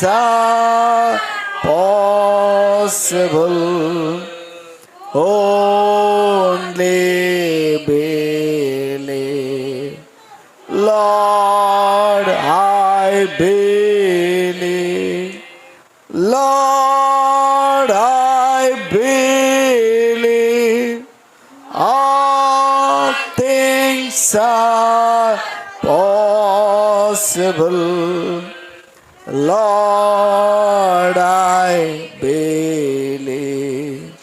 are possible. Only believe. Lord, I believe. Lord, I believe. All things are possible. Lord, I believe.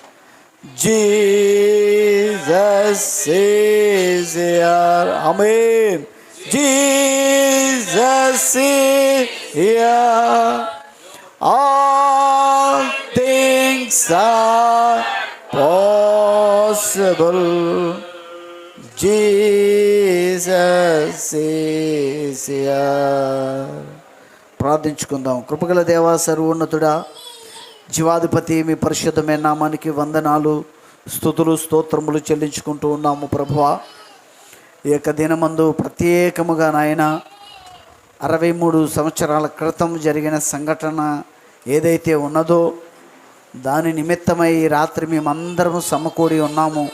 Jesus is here. Amen. Jesus is here. All things are possible. Jesus is here. ప్రార్థించుకుందాం. కృపగల దేవా, సర్వోన్నతుడా, జీవాధిపతి, మీ పరిశుద్ధమైన నామానికి వందనాలు, స్తుతులు, స్తోత్రములు చెల్లించుకుంటూ ఉన్నాము ప్రభువా. ఈ యొక్క దినమందు ప్రత్యేకముగా నాయన 63 సంవత్సరాల క్రితం జరిగిన సంఘటన ఏదైతే ఉన్నదో దాని నిమిత్తమై ఈ రాత్రి మేమందరము సమకూడి ఉన్నాము.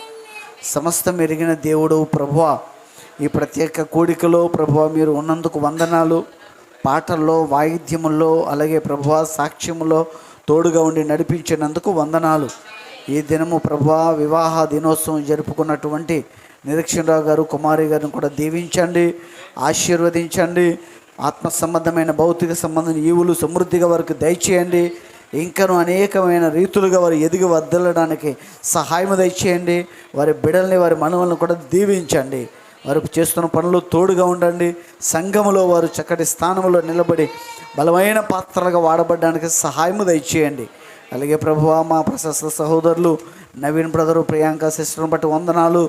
సమస్తం ఎరిగిన దేవుడు ప్రభువా, ఈ ప్రత్యేక కూడికలో ప్రభువా మీరు ఉన్నందుకు వందనాలు. పాటల్లో, వాయిద్యముల్లో, అలాగే ప్రభువా సాక్ష్యములో తోడుగా ఉండి నడిపించినందుకు వందనాలు. ఈ దినము ప్రభువా వివాహ దినోత్సవం జరుపుకున్నటువంటి నిరీక్షణరావు గారు, కుమారి గారిని కూడా దీవించండి, ఆశీర్వదించండి. ఆత్మ సంబంధమైన, భౌతిక సంబంధమైన ఈవులు సమృద్ధిగా వారికి దయచేయండి. ఇంకను అనేకమైన రీతులుగా వారు ఎదిగి వర్ధిల్లడానికి సహాయం దయచేయండి. వారి బిడ్డల్ని, వారి మనవలను కూడా దీవించండి. వారు చేస్తున్న పనులు తోడుగా ఉండండి. సంఘములో వారు చక్కటి స్థానంలో నిలబడి బలమైన పాత్రలుగా వాడబడడానికి సహాయం దయచేయండి. అలాగే ప్రభువా మా ప్రశస్త సహోదరులు నవీన్ బ్రదరు, ప్రియాంక సిస్టర్ని బట్టి వందనాలు.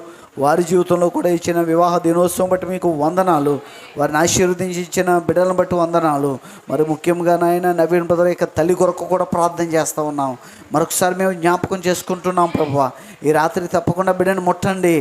వారి జీవితంలో కూడా ఇచ్చిన వివాహ దినోత్సవం బట్టి మీకు వందనాలు. వారిని ఆశీర్వదించి ఇచ్చిన బిడ్డలను బట్టి వందనాలు. మరి ముఖ్యంగా నాయన నవీన్ బ్రదర్ యొక్క తల్లి కొరకు కూడా ప్రార్థన చేస్తూ ఉన్నాం. మరొకసారి మేము జ్ఞాపకం చేసుకుంటున్నాం ప్రభువా. ఈ రాత్రి తప్పకుండా బిడ్డను ముట్టండి,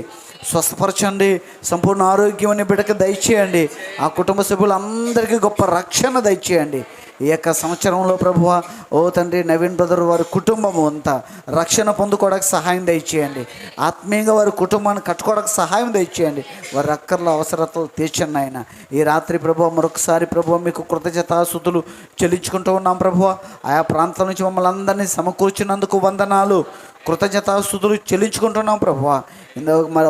స్వస్థపరచండి, సంపూర్ణ ఆరోగ్యం అని బిడ్డకు దయచేయండి. ఆ కుటుంబ సభ్యులందరికీ గొప్ప రక్షణ దయచేయండి. ఈ యొక్క సంవత్సరంలో ప్రభువా ఓ తండ్రి నవీన్ బ్రదర్ వారి కుటుంబము అంతా రక్షణ పొందుకోవడానికి సహాయం దయచేయండి. ఆత్మీయంగా వారి కుటుంబాన్ని కట్టుకోవడానికి సహాయం దయచేయండి. వారి అక్కర్ల అవసరతలు తీర్చండి ఆయన. ఈ రాత్రి ప్రభువా మరొకసారి ప్రభువా మీకు కృతజ్ఞతాస్తుతులు చెల్లించుకుంటూ ఉన్నాం ప్రభువా. ఆయా ప్రాంతాల నుంచి మమ్మల్ని అందరినీ సమకూర్చినందుకు వందనాలు, కృతజ్ఞతాస్తుతులు చెల్లించుకుంటున్నాం ప్రభువా.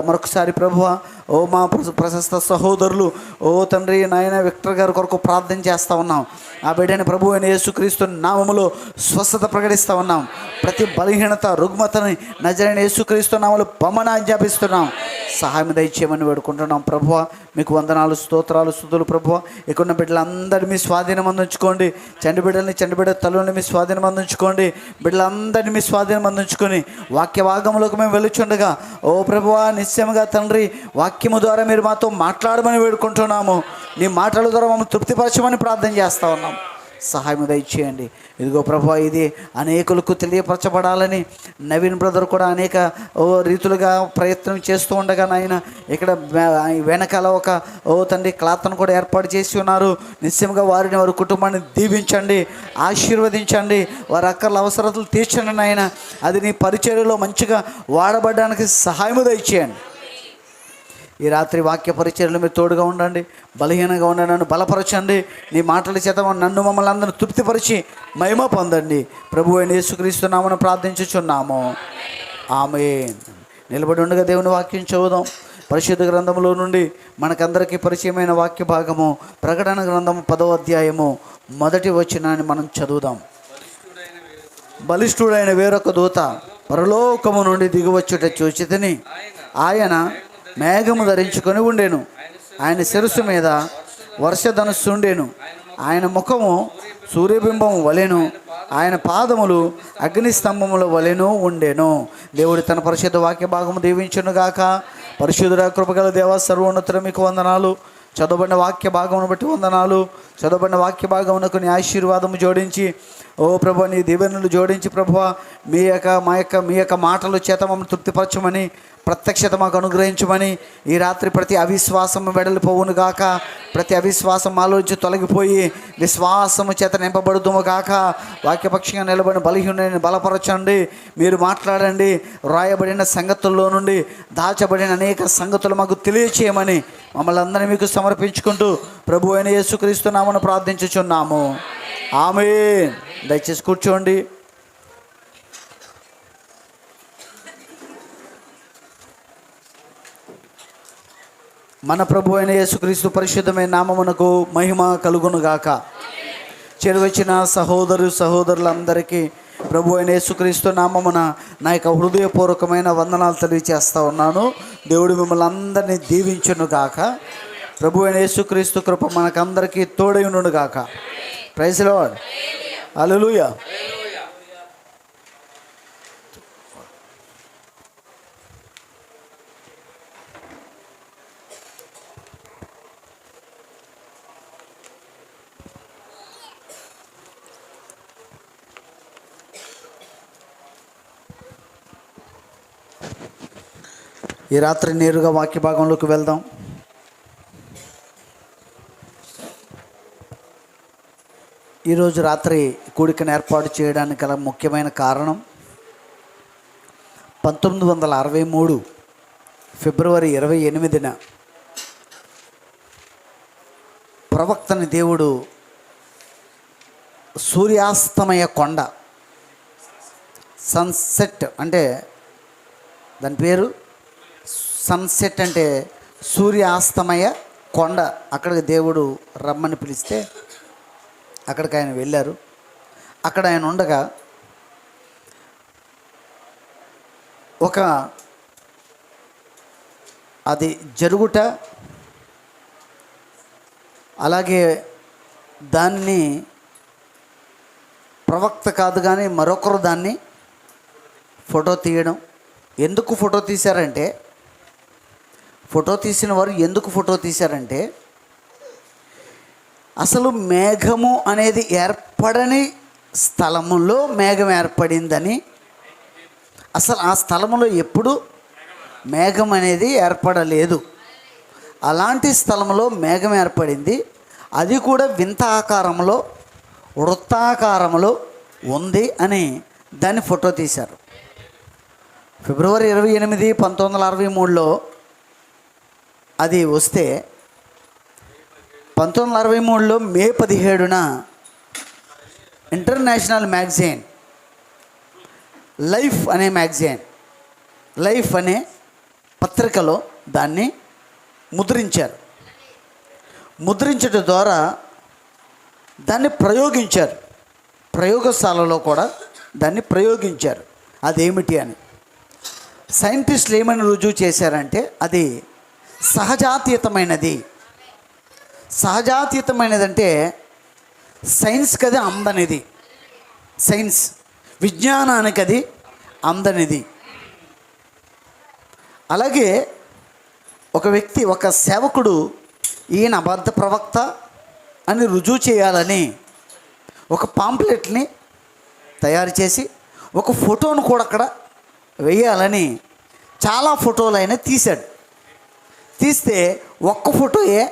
మరొకసారి ప్రభువా ఓ మా ప్రశస్త సహోదరులు ఓ తండ్రి నాయన విక్టర్ గారి కొరకు ప్రార్థన చేస్తూ ఉన్నాం. ఆ బిడ్డని ప్రభువు అయిన యేసుక్రీస్తు నామములో స్వస్థత ప్రకటిస్తూ ఉన్నాం. ప్రతి బలహీనత, రుగ్మతని నజరైన యేసుక్రీస్తు నామములో బొమ్మను ఆజ్ఞాపిస్తున్నాం. సహాయం దయచేయమని వేడుకుంటున్నాం ప్రభువా. మీకు వందనాలు, స్తోత్రాలు, స్తుతులు ప్రభువా. ఇక్కడున్న బిడ్డలందరినీ మీ స్వాధీనం అందించుకోండి. చండి బిడ్డల్ని, చండి బిడ్డ తల్లుల్ని మీ స్వాధీనం అందించుకోండి. బిడ్డలందరినీ మీ స్వాధీనం అందించుకొని వాక్య భాగంలోకి మేము వెళ్ళుచుండగా ఓ ప్రభువా నిశ్చయముగా తండ్రి వాక్యము ద్వారా మీరు మాతో మాట్లాడమని వేడుకుంటున్నాము. నీ మాటల ద్వారా మమ్మల్ని తృప్తిపరచమని ప్రార్థన చేస్తూ ఉన్నాం. సహాయం దయచేయండి. ఇదిగో ప్రభువా ఇది అనేకులకు తెలియపరచబడాలని నవీన్ బ్రదర్ కూడా అనేక రీతులుగా ప్రయత్నం చేస్తూ ఉండగా నాయన ఇక్కడ వెనకాల ఒక తండ్రి క్లాత్ను కూడా ఏర్పాటు చేసి ఉన్నారు. నిశ్చయంగా వారిని, వారి కుటుంబాన్ని దీవించండి, ఆశీర్వదించండి, వారి అక్కర్ల అవసరతలు తీర్చండి నాయన. అది నీ పరిచర్యలో మంచిగా వాడబడడానికి సహాయం దయచేయండి. ఈ రాత్రి వాక్య పరిచర్యలు మీరు తోడుగా ఉండండి, బలహీనంగా ఉండండి, నన్ను బలపరచండి. నీ మాటల చేత నన్ను మమ్మల్ని అందరూ తృప్తిపరిచి మహిమ పొందండి. ప్రభువు అయిన యేసుక్రీస్తు నామమున ప్రార్థించుచున్నాము. ఆమేన్. నిలబడి ఉండగా దేవుని వాక్యం చదువుదాం. పరిశుద్ధ గ్రంథంలో నుండి మనకందరికీ పరిచయమైన వాక్య భాగము ప్రకటన గ్రంథము 10వ అధ్యాయము 1వ వచనాన్ని మనం చదువుదాం. బలిష్ఠుడైన వేరొక దూత పరలోకము నుండి దిగివచ్చుట చూచితిని. ఆయన మేఘము ధరించుకొని ఉండెను. ఆయన శిరస్సు మీద వర్షధనుస్సు ఉండెను. ఆయన ముఖము సూర్యబింబము వలెను, ఆయన పాదములు అగ్నిస్తంభముల వలెను ఉండెను. దేవుడు తన పరిశుద్ధ వాక్య భాగము దీవించును గాక. పరిశుద్ధుడ కృపగల దేవ సర్వోన్నతుడ మీకు వందనాలు. చదవబడిన వాక్య భాగమును బట్టి వందనాలు. చదవబడిన వాక్య భాగమునకు నీ ఆశీర్వాదము జోడించి ఓ ప్రభు నీ దీవెనలు జోడించి ప్రభువా మీ యొక్క మాటలు చేత మమ్మల్ని తృప్తిపరచమని ప్రత్యక్షత మాకు అనుగ్రహించమని, ఈ రాత్రి ప్రతి అవిశ్వాసం వెడలిపోవును గాక, ప్రతి అవిశ్వాసం ఆలోచించి తొలగిపోయి విశ్వాసము చేత నింపబడుదుము గాక. వాక్యపక్షంగా నిలబడిన బలహీనుని బలపరచండి, మీరు మాట్లాడండి. రాయబడిన సంగతుల్లో నుండి దాచబడిన అనేక సంగతులు మాకు తెలియచేయమని మమ్మల్ని అందరినీ మీకు సమర్పించుకుంటూ ప్రభు అయిన యేసుక్రీస్తు నామమున ప్రార్థించుచున్నాము. ఆమేన్. దయచేసి కూర్చోండి. మన ప్రభు అయిన యేసుక్రీస్తు పరిశుద్ధమైన నామమునకు మహిమ కలుగునుగాక. చేరువచ్చిన సహోదరులందరికీ ప్రభు అయిన యేసుక్రీస్తు నామమున నా యొక్క హృదయపూర్వకమైన వందనాలు తెలియజేస్తూ ఉన్నాను. దేవుడు మిమ్మల్ని అందరినీ దీవించునుగాక. ప్రభు అయిన యేసుక్రీస్తు కృప మనకందరికీ తోడై ఉండునుగాక. Praise the Lord. హల్లెలూయా. ఈ రాత్రి నేరుగా వాక్య భాగంలోకి వెళ్దాం. ఈరోజు రాత్రి కూడికను ఏర్పాటు చేయడానికి గల ముఖ్యమైన కారణం 1963 ఫిబ్రవరి 28న ప్రవక్తని దేవుడు సూర్యాస్తమయ కొండ, సన్సెట్ అంటే దాని పేరు సన్సెట్ అంటే సూర్యాస్తమయ కొండ, అక్కడికి దేవుడు రమ్మని పిలిస్తే అక్కడికి ఆయన వెళ్ళారు. అక్కడ ఆయన ఉండగా అది జరుగుట, అలాగే దాన్ని ప్రవక్త కాదు కానీ మరొకరు దాన్ని ఫోటో తీయడం. ఎందుకు ఫోటో తీశారంటే, ఫోటో తీసిన వారు ఎందుకు ఫోటో తీశారంటే, అసలు మేఘము అనేది ఏర్పడని స్థలములో మేఘం ఏర్పడిందని, అసలు ఆ స్థలములో ఎప్పుడు మేఘం అనేది ఏర్పడలేదు. అలాంటి స్థలంలో మేఘం ఏర్పడింది. అది కూడా వింత ఆకారంలో, వృత్తాకారంలో ఉంది అని దాన్ని ఫోటో తీశారు. ఫిబ్రవరి 28, 1963లో అది వస్తే 1963లో మే 17న ఇంటర్నేషనల్ మ్యాగజైన్ లైఫ్ అనే పత్రికలో దాన్ని ముద్రించారు. ముద్రించడం ద్వారా దాన్ని ప్రయోగించారు. ప్రయోగశాలలో కూడా దాన్ని ప్రయోగించారు. అదేమిటి అని సైంటిస్టులు ఏమని రుజువు చేశారంటే, అది సహజాతీతమైనది. సహజాతీతమైనదంటే సైన్స్కి అది అందనిది, సైన్స్ విజ్ఞానానికి అది అందనిది. అలాగే ఒక వ్యక్తి, ఒక సేవకుడు ఈయన అబద్ధ ప్రవక్త అని రుజువు చేయాలని ఒక పాంప్లెట్ని తయారు చేసి ఒక ఫోటోను కూడా అక్కడ వేయాలని చాలా ఫోటోలు ఆయన తీశాడు. తీస్తే ఒక్క ఫోటోయే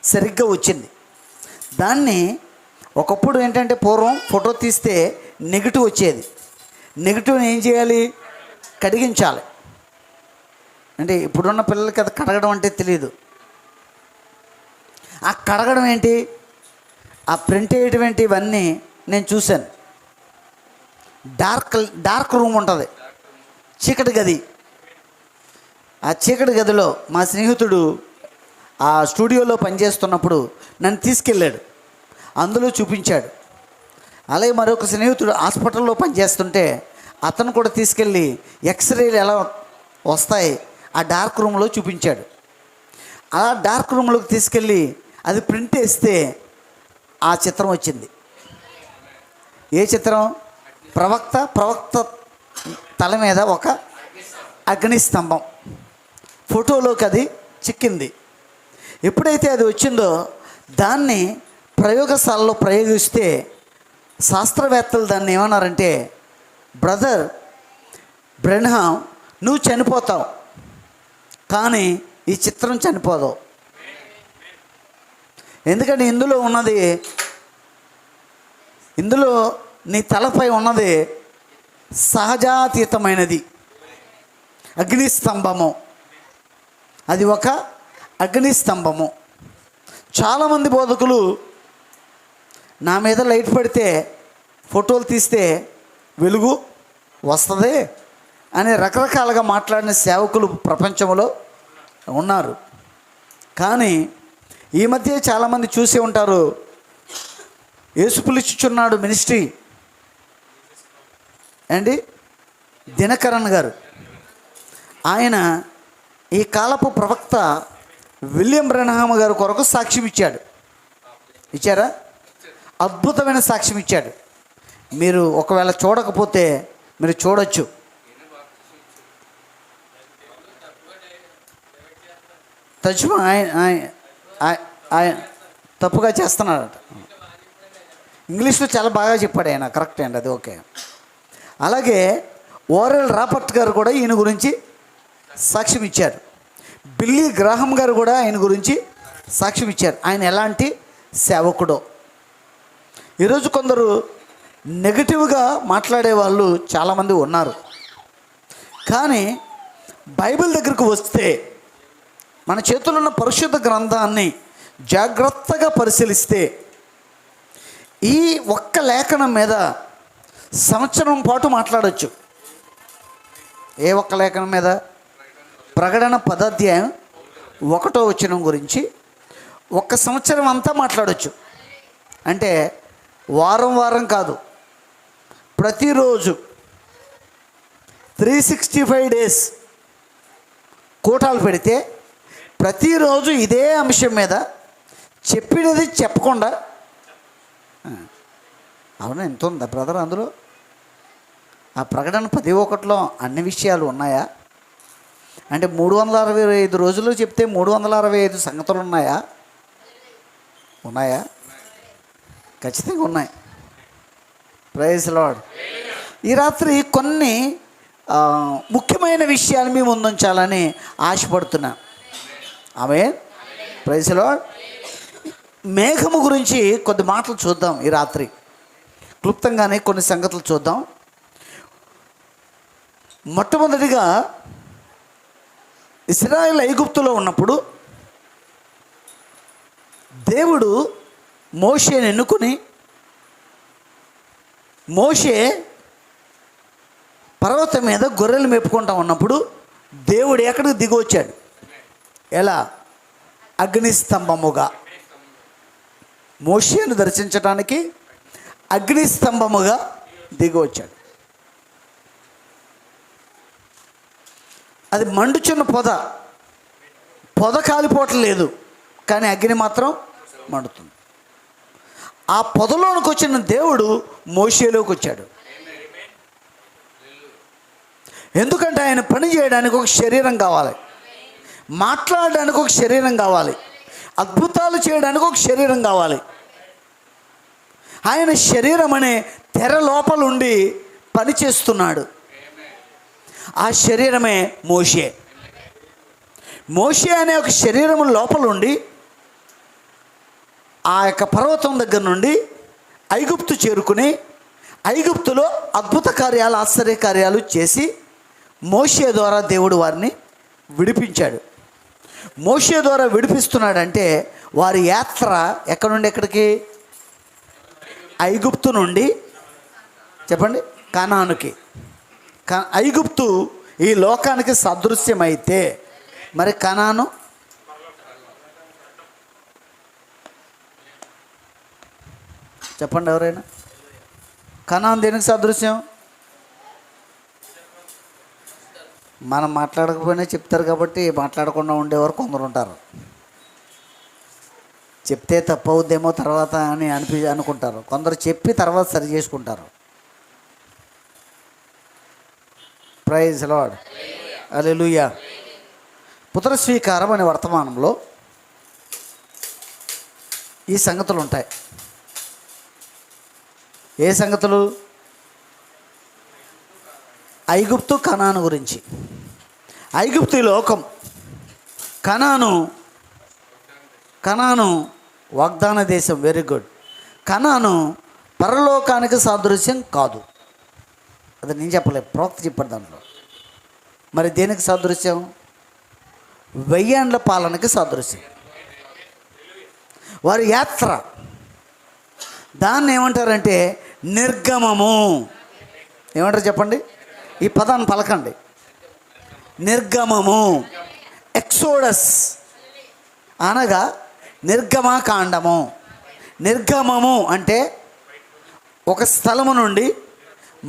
సరిగ్గా వచ్చింది. దాన్ని ఒకప్పుడు ఏంటంటే, పూర్వం ఫోటో తీస్తే నెగిటివ్ వచ్చేది. నెగిటివ్ని ఏం చేయాలి? కడిగించాలి. అంటే ఇప్పుడున్న పిల్లలకి అది కడగడం అంటే తెలియదు. ఆ కడగడం ఏంటి, ఆ ప్రింట్ వేయడం ఏంటి, ఇవన్నీ నేను చూశాను. డార్క్ రూమ్ ఉంటుంది, చీకటి గది. ఆ చీకటి గదిలో మా స్నేహితుడు ఆ స్టూడియోలో పనిచేస్తున్నప్పుడు నన్ను తీసుకెళ్ళాడు, అందులో చూపించాడు. అలాగే మరొక స్నేహితుడు హాస్పిటల్లో పనిచేస్తుంటే అతను కూడా తీసుకెళ్ళి ఎక్స్రేలు ఎలా వస్తాయి ఆ డార్క్ రూమ్లో చూపించాడు. ఆ డార్క్ రూమ్లోకి తీసుకెళ్ళి అది ప్రింట్ వేస్తే ఆ చిత్రం వచ్చింది. ఏ చిత్రం? ప్రవక్త తల మీద ఒక అగ్నిస్తంభం ఫోటోలోకి అది చిక్కింది. ఎప్పుడైతే అది వచ్చిందో దాన్ని ప్రయోగశాలలో ప్రయోగిస్తే శాస్త్రవేత్తలు దాన్ని ఏమన్నారంటే, బ్రదర్ బ్రెన్హామ్, నువ్వు చనిపోతావు, కానీ ఈ చిత్రం చనిపోదు. ఎందుకంటే ఇందులో నీ తలపై ఉన్నది సహజాతీతమైనది, అగ్నిస్తంభము. అది ఒక అగ్నిస్తంభము. చాలామంది బోధకులు నా మీద లైట్ పడితే, ఫోటోలు తీస్తే వెలుగు వస్తుంది అని రకరకాలుగా మాట్లాడిన సేవకులు ప్రపంచంలో ఉన్నారు. కానీ ఈ మధ్య చాలామంది చూసే ఉంటారు, యేసు పిలుచుచున్నాడు మినిస్ట్రీ అండి, దినకరన్ గారు. ఆయన ఈ కాలపు ప్రవక్త విలియం బ్రెనహామ్ గారి కొరకు సాక్ష్యం ఇచ్చారా? అద్భుతమైన సాక్ష్యం ఇచ్చాడు. మీరు ఒకవేళ చూడకపోతే మీరు చూడొచ్చు. తజ్మా ఆయన తప్పుగా చేస్తున్నాడట. ఇంగ్లీష్లో చాలా బాగా చెప్పాడు ఆయన, కరెక్ట్ అండి, అది ఓకే. అలాగే ఓరెల్ రాబర్ట్ గారు కూడా ఈయన గురించి సాక్ష్యం ఇచ్చారు. బిల్లీ గ్రాహం గారు కూడా ఆయన గురించి సాక్ష్యం ఇచ్చారు. ఆయన ఎలాంటి సేవకుడో. ఈరోజు కొందరు నెగటివ్గా మాట్లాడే వాళ్ళు చాలామంది ఉన్నారు. కానీ బైబిల్ దగ్గరకు వస్తే, మన చేతుల్లో ఉన్న పరిశుద్ధ గ్రంథాన్ని జాగ్రత్తగా పరిశీలిస్తే, ఈ ఒక్క లేఖనం మీద సంవత్సరం పాటు మాట్లాడవచ్చు. ఏ ఒక్క లేఖనం మీద? ప్రకటన 10వ అధ్యాయం 1వ వచనం గురించి ఒక్క సంవత్సరం అంతా మాట్లాడవచ్చు. అంటే వారం కాదు, ప్రతిరోజు 365 డేస్ కూటాలు పెడితే ప్రతిరోజు ఇదే అంశం మీద చెప్పినది చెప్పకుండా, అవునా, ఎంత ఉందా బ్రదర్ అందులో? ఆ ప్రకటన 11లో అన్ని విషయాలు ఉన్నాయా? అంటే 365 రోజులు చెప్తే 365 సంగతులు ఉన్నాయా? ఖచ్చితంగా ఉన్నాయి. Praise Lord. ఈ రాత్రి కొన్ని ముఖ్యమైన విషయాలు మీ ముందుంచాలని ఆశపడుతున్నా. ఆమేన్. Praise lord. మేఘము గురించి కొద్ది మాటలు చూద్దాం ఈ రాత్రి. క్లుప్తంగానే కొన్ని సంగతులు చూద్దాం. మొట్టమొదటిగా ఇశ్రాయేలు ఐగుప్తులో ఉన్నప్పుడు దేవుడు మోషేని ఎన్నుకుని, మోషే పర్వతం మీద గొర్రెలు మేపుకుంటా ఉన్నప్పుడు దేవుడు ఎక్కడికి దిగి వచ్చాడు? ఎలా? అగ్నిస్తంభముగా. మోషేను దర్శించడానికి అగ్నిస్తంభముగా దిగి వచ్చాడు. అది మండుచున్న పొద కాలిపోవట్లేదు, కానీ అగ్ని మాత్రం మండుతుంది. ఆ పొదలోనికి వచ్చిన దేవుడు మోషేలోకి వచ్చాడు. ఎందుకంటే ఆయన పని చేయడానికి ఒక శరీరం కావాలి, మాట్లాడడానికి ఒక శరీరం కావాలి, అద్భుతాలు చేయడానికి ఒక శరీరం కావాలి. ఆయన శరీరం అనే తెర లోపలుండి పని చేస్తున్నాడు. ఆ శరీరమే మోషే. మోషే అనే ఒక శరీరం లోపలుండి ఆ యొక్క పర్వతం దగ్గర నుండి ఐగుప్తు చేరుకుని, ఐగుప్తులో అద్భుత కార్యాలు, ఆశ్చర్య కార్యాలు చేసి మోషే ద్వారా దేవుడు వారిని విడిపించాడు. మోషే ద్వారా విడిపిస్తున్నాడంటే వారి యాత్ర ఎక్కడి నుండి ఎక్కడికి? ఐగుప్తు నుండి చెప్పండి కనానుకి. ఐగుప్తు ఈ లోకానికి సదృశ్యమైతే మరి కనాను చెప్పండి ఎవరైనా? కనాను దేనికి సదృశ్యం? మనం మాట్లాడకపోయినా చెప్తారు కాబట్టి మాట్లాడకుండా ఉండేవారు కొందరు ఉంటారు. చెప్తే తప్పవుద్దేమో తర్వాత అని అనుకుంటారు. కొందరు చెప్పి తర్వాత సరి చేసుకుంటారు. Praise lord. హల్లెలూయా. పుత్రస్వీకారం అనే వర్తమానంలో ఈ సంగతులు ఉంటాయి. ఏ సంగతులు? ఐగుప్తు కనాను గురించి. ఐగుప్తు లోకం, కనాను వాగ్దాన దేశం. Very good. కనాను పరలోకానికి సాదృశ్యం కాదు. అది నేను చెప్పలేదు, ప్రవక్త చెప్పాడు దాంట్లో. మరి దేనికి సాదృశ్యం? 1000 ఏండ్ల పాలనకి సాదృశ్యం. వారి యాత్ర, దాన్ని ఏమంటారంటే నిర్గమము. ఏమంటారు చెప్పండి? ఈ పదాన్ని పలకండి. నిర్గమము. ఎక్సోడస్ అనగా నిర్గమకాండము. నిర్గమము అంటే ఒక స్థలము నుండి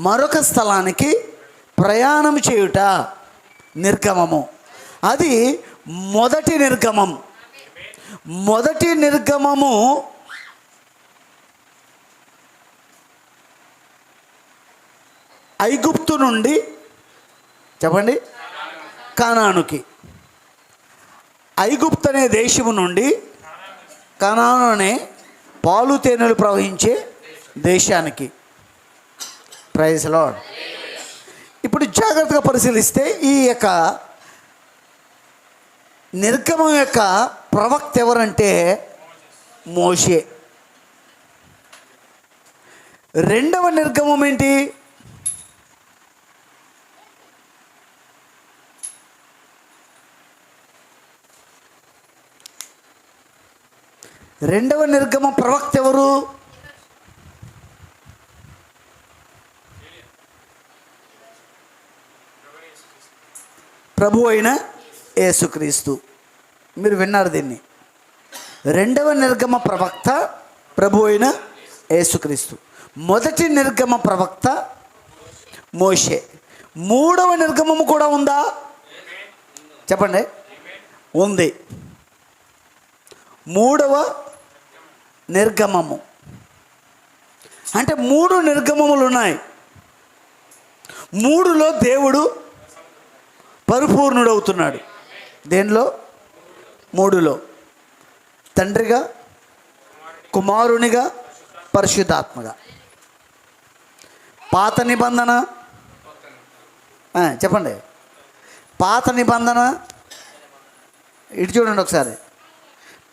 మరొక స్థలానికి ప్రయాణం చేయుట నిర్గమము. అది మొదటి నిర్గమం. మొదటి నిర్గమము ఐగుప్తు నుండి చెప్పండి కానానుకి. ఐగుప్తు అనే దేశము నుండి కానాను అనే పాలు తేనెలు ప్రవహించే దేశానికి. Praise Lord. ఇప్పుడు జాగ్రత్తగా పరిశీలిస్తే ఈ యొక్క నిర్గమం యొక్క ప్రవక్త ఎవరంటే మోషే. రెండవ నిర్గమం ఏంటి? రెండవ నిర్గమ ప్రవక్త ఎవరు? ప్రభు అయిన యేసుక్రీస్తు. మీరు విన్నారు దీన్ని. రెండవ నిర్గమ ప్రవక్త ప్రభు అయిన యేసుక్రీస్తు. మొదటి నిర్గమ ప్రవక్త మోషే. మూడవ నిర్గమము కూడా ఉందా? చెప్పండి. ఉంది. మూడవ నిర్గమము అంటే 3 నిర్గమములు ఉన్నాయి. 3లో దేవుడు పరిపూర్ణుడవుతున్నాడు. దేనిలో? 3లో. తండ్రిగా, కుమారునిగా, పరిశుద్ధాత్మగా. పాత నిబంధన చెప్పండి. పాత నిబంధన ఇటు చూడండి ఒకసారి.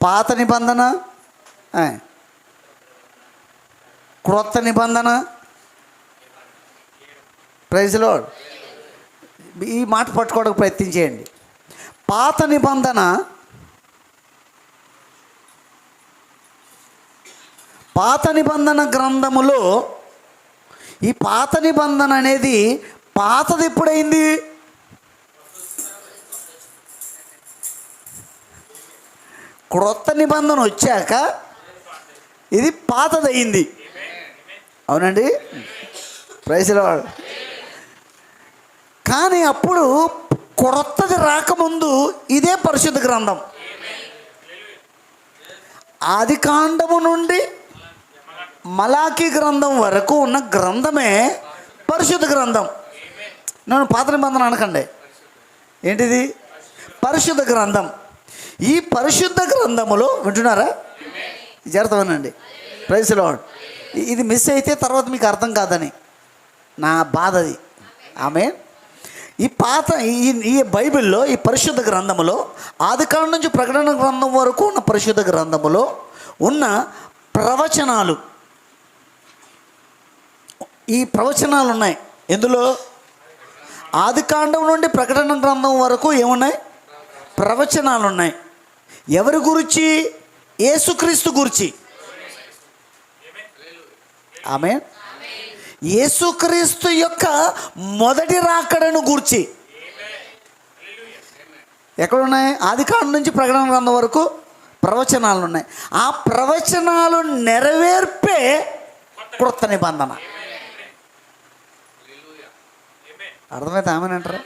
పాత నిబంధన, క్రొత్త నిబంధన. Praise Lord. ఈ మాట పట్టుకోవడానికి ప్రయత్నం చేయండి. పాత నిబంధన, పాత నిబంధన గ్రంథములో ఈ పాత నిబంధన అనేది పాతది ఎప్పుడైంది? క్రొత్త నిబంధన వచ్చాక ఇది పాతదయింది. అవునండి. Praise Lord. కానీ అప్పుడు క్రొత్తది రాకముందు ఇదే పరిశుద్ధ గ్రంథం. ఆది కాండము నుండి మలాకీ గ్రంథం వరకు ఉన్న గ్రంథమే పరిశుద్ధ గ్రంథం. నేను పాత నిబంధన అనకండి. ఏంటిది? పరిశుద్ధ గ్రంథం. ఈ పరిశుద్ధ గ్రంథములో వింటున్నారా? జాగ్రత్తగానండి. Praise Lord. ఇది మిస్ అయితే తర్వాత మీకు అర్థం కాదని నా బాధ అది. ఆమేన్. ఈ పాత ఈ బైబిల్లో, ఈ పరిశుద్ధ గ్రంథములో, ఆదికాండం నుంచి ప్రకటన గ్రంథం వరకు ఉన్న పరిశుద్ధ గ్రంథములో ఉన్న ప్రవచనాలు, ఈ ప్రవచనాలు ఉన్నాయి. ఎందులో? ఆదికాండం నుండి ప్రకటన గ్రంథం వరకు ఏమున్నాయి? ప్రవచనాలు ఉన్నాయి. ఎవరి గురించి? యేసుక్రీస్తు గురించి. ఆమేన్. యేసుక్రీస్తు యొక్క మొదటి రాకడను గూర్చి ఎక్కడున్నాయి? ఆదికాండం నుంచి ప్రకటన గ్రంథం వరకు ప్రవచనాలు ఉన్నాయి. ఆ ప్రవచనాలు నెరవేర్పే క్రొత్త నిబంధన. అర్థమైతే ఆమెనంటారా?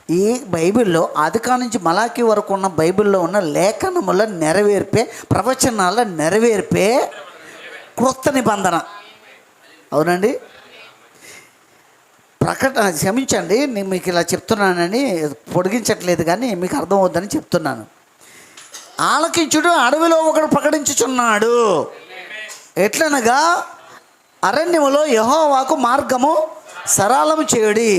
ఈ బైబిల్లో ఆదికాండం నుంచి మలాకీ వరకు ఉన్న బైబిల్లో ఉన్న లేఖనముల నెరవేర్పే, ప్రవచనాల నెరవేర్పే క్రొత్త నిబంధన. అవునండి. క్షమించండి, నేను మీకు ఇలా చెప్తున్నానని పొడిగించట్లేదు, కానీ మీకు అర్థం అవుద్దని చెప్తున్నాను. ఆలకించుడు, అడవిలో ఒకడు ప్రకటించుచున్నాడు. ఎట్లనగా అరణ్యములో యెహోవాకు మార్గము సరళము చేయుడి.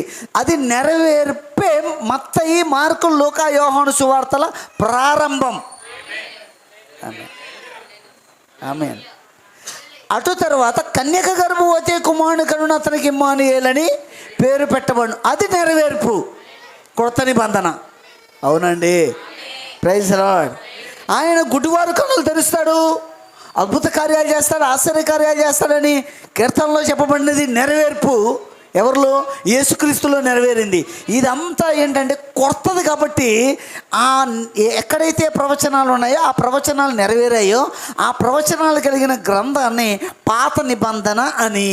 అది నెరవేర్పే మత్తయి, మార్కు, లూకా, యోహాను సువార్తల ప్రారంభం. ఆమేన్, ఆమేన్. అటు తర్వాత కన్యక గర్భవతి కుమారుని కనున అతనికి ఇమ్మానుయేలని పేరు పెట్టబడును. అది నెరవేర్పు, కొత్త నిబంధన. అవునండి, ప్రైజ్ ది లార్డ్. ఆయన గుడ్డివారు కన్నులు తెరుస్తాడు, అద్భుత కార్యాలు చేస్తాడు, ఆశ్చర్య కార్యాలు చేస్తాడని కీర్తనలో చెప్పబడినది నెరవేర్పు. ఎవరిలో? యేసుక్రీస్తులో నెరవేరింది. ఇదంతా ఏంటంటే కొత్తది కాబట్టి ఎక్కడైతే ప్రవచనాలు ఉన్నాయో ఆ ప్రవచనాలు నెరవేరాయో ఆ ప్రవచనాలు కలిగిన గ్రంథాన్ని పాత నిబంధన అని,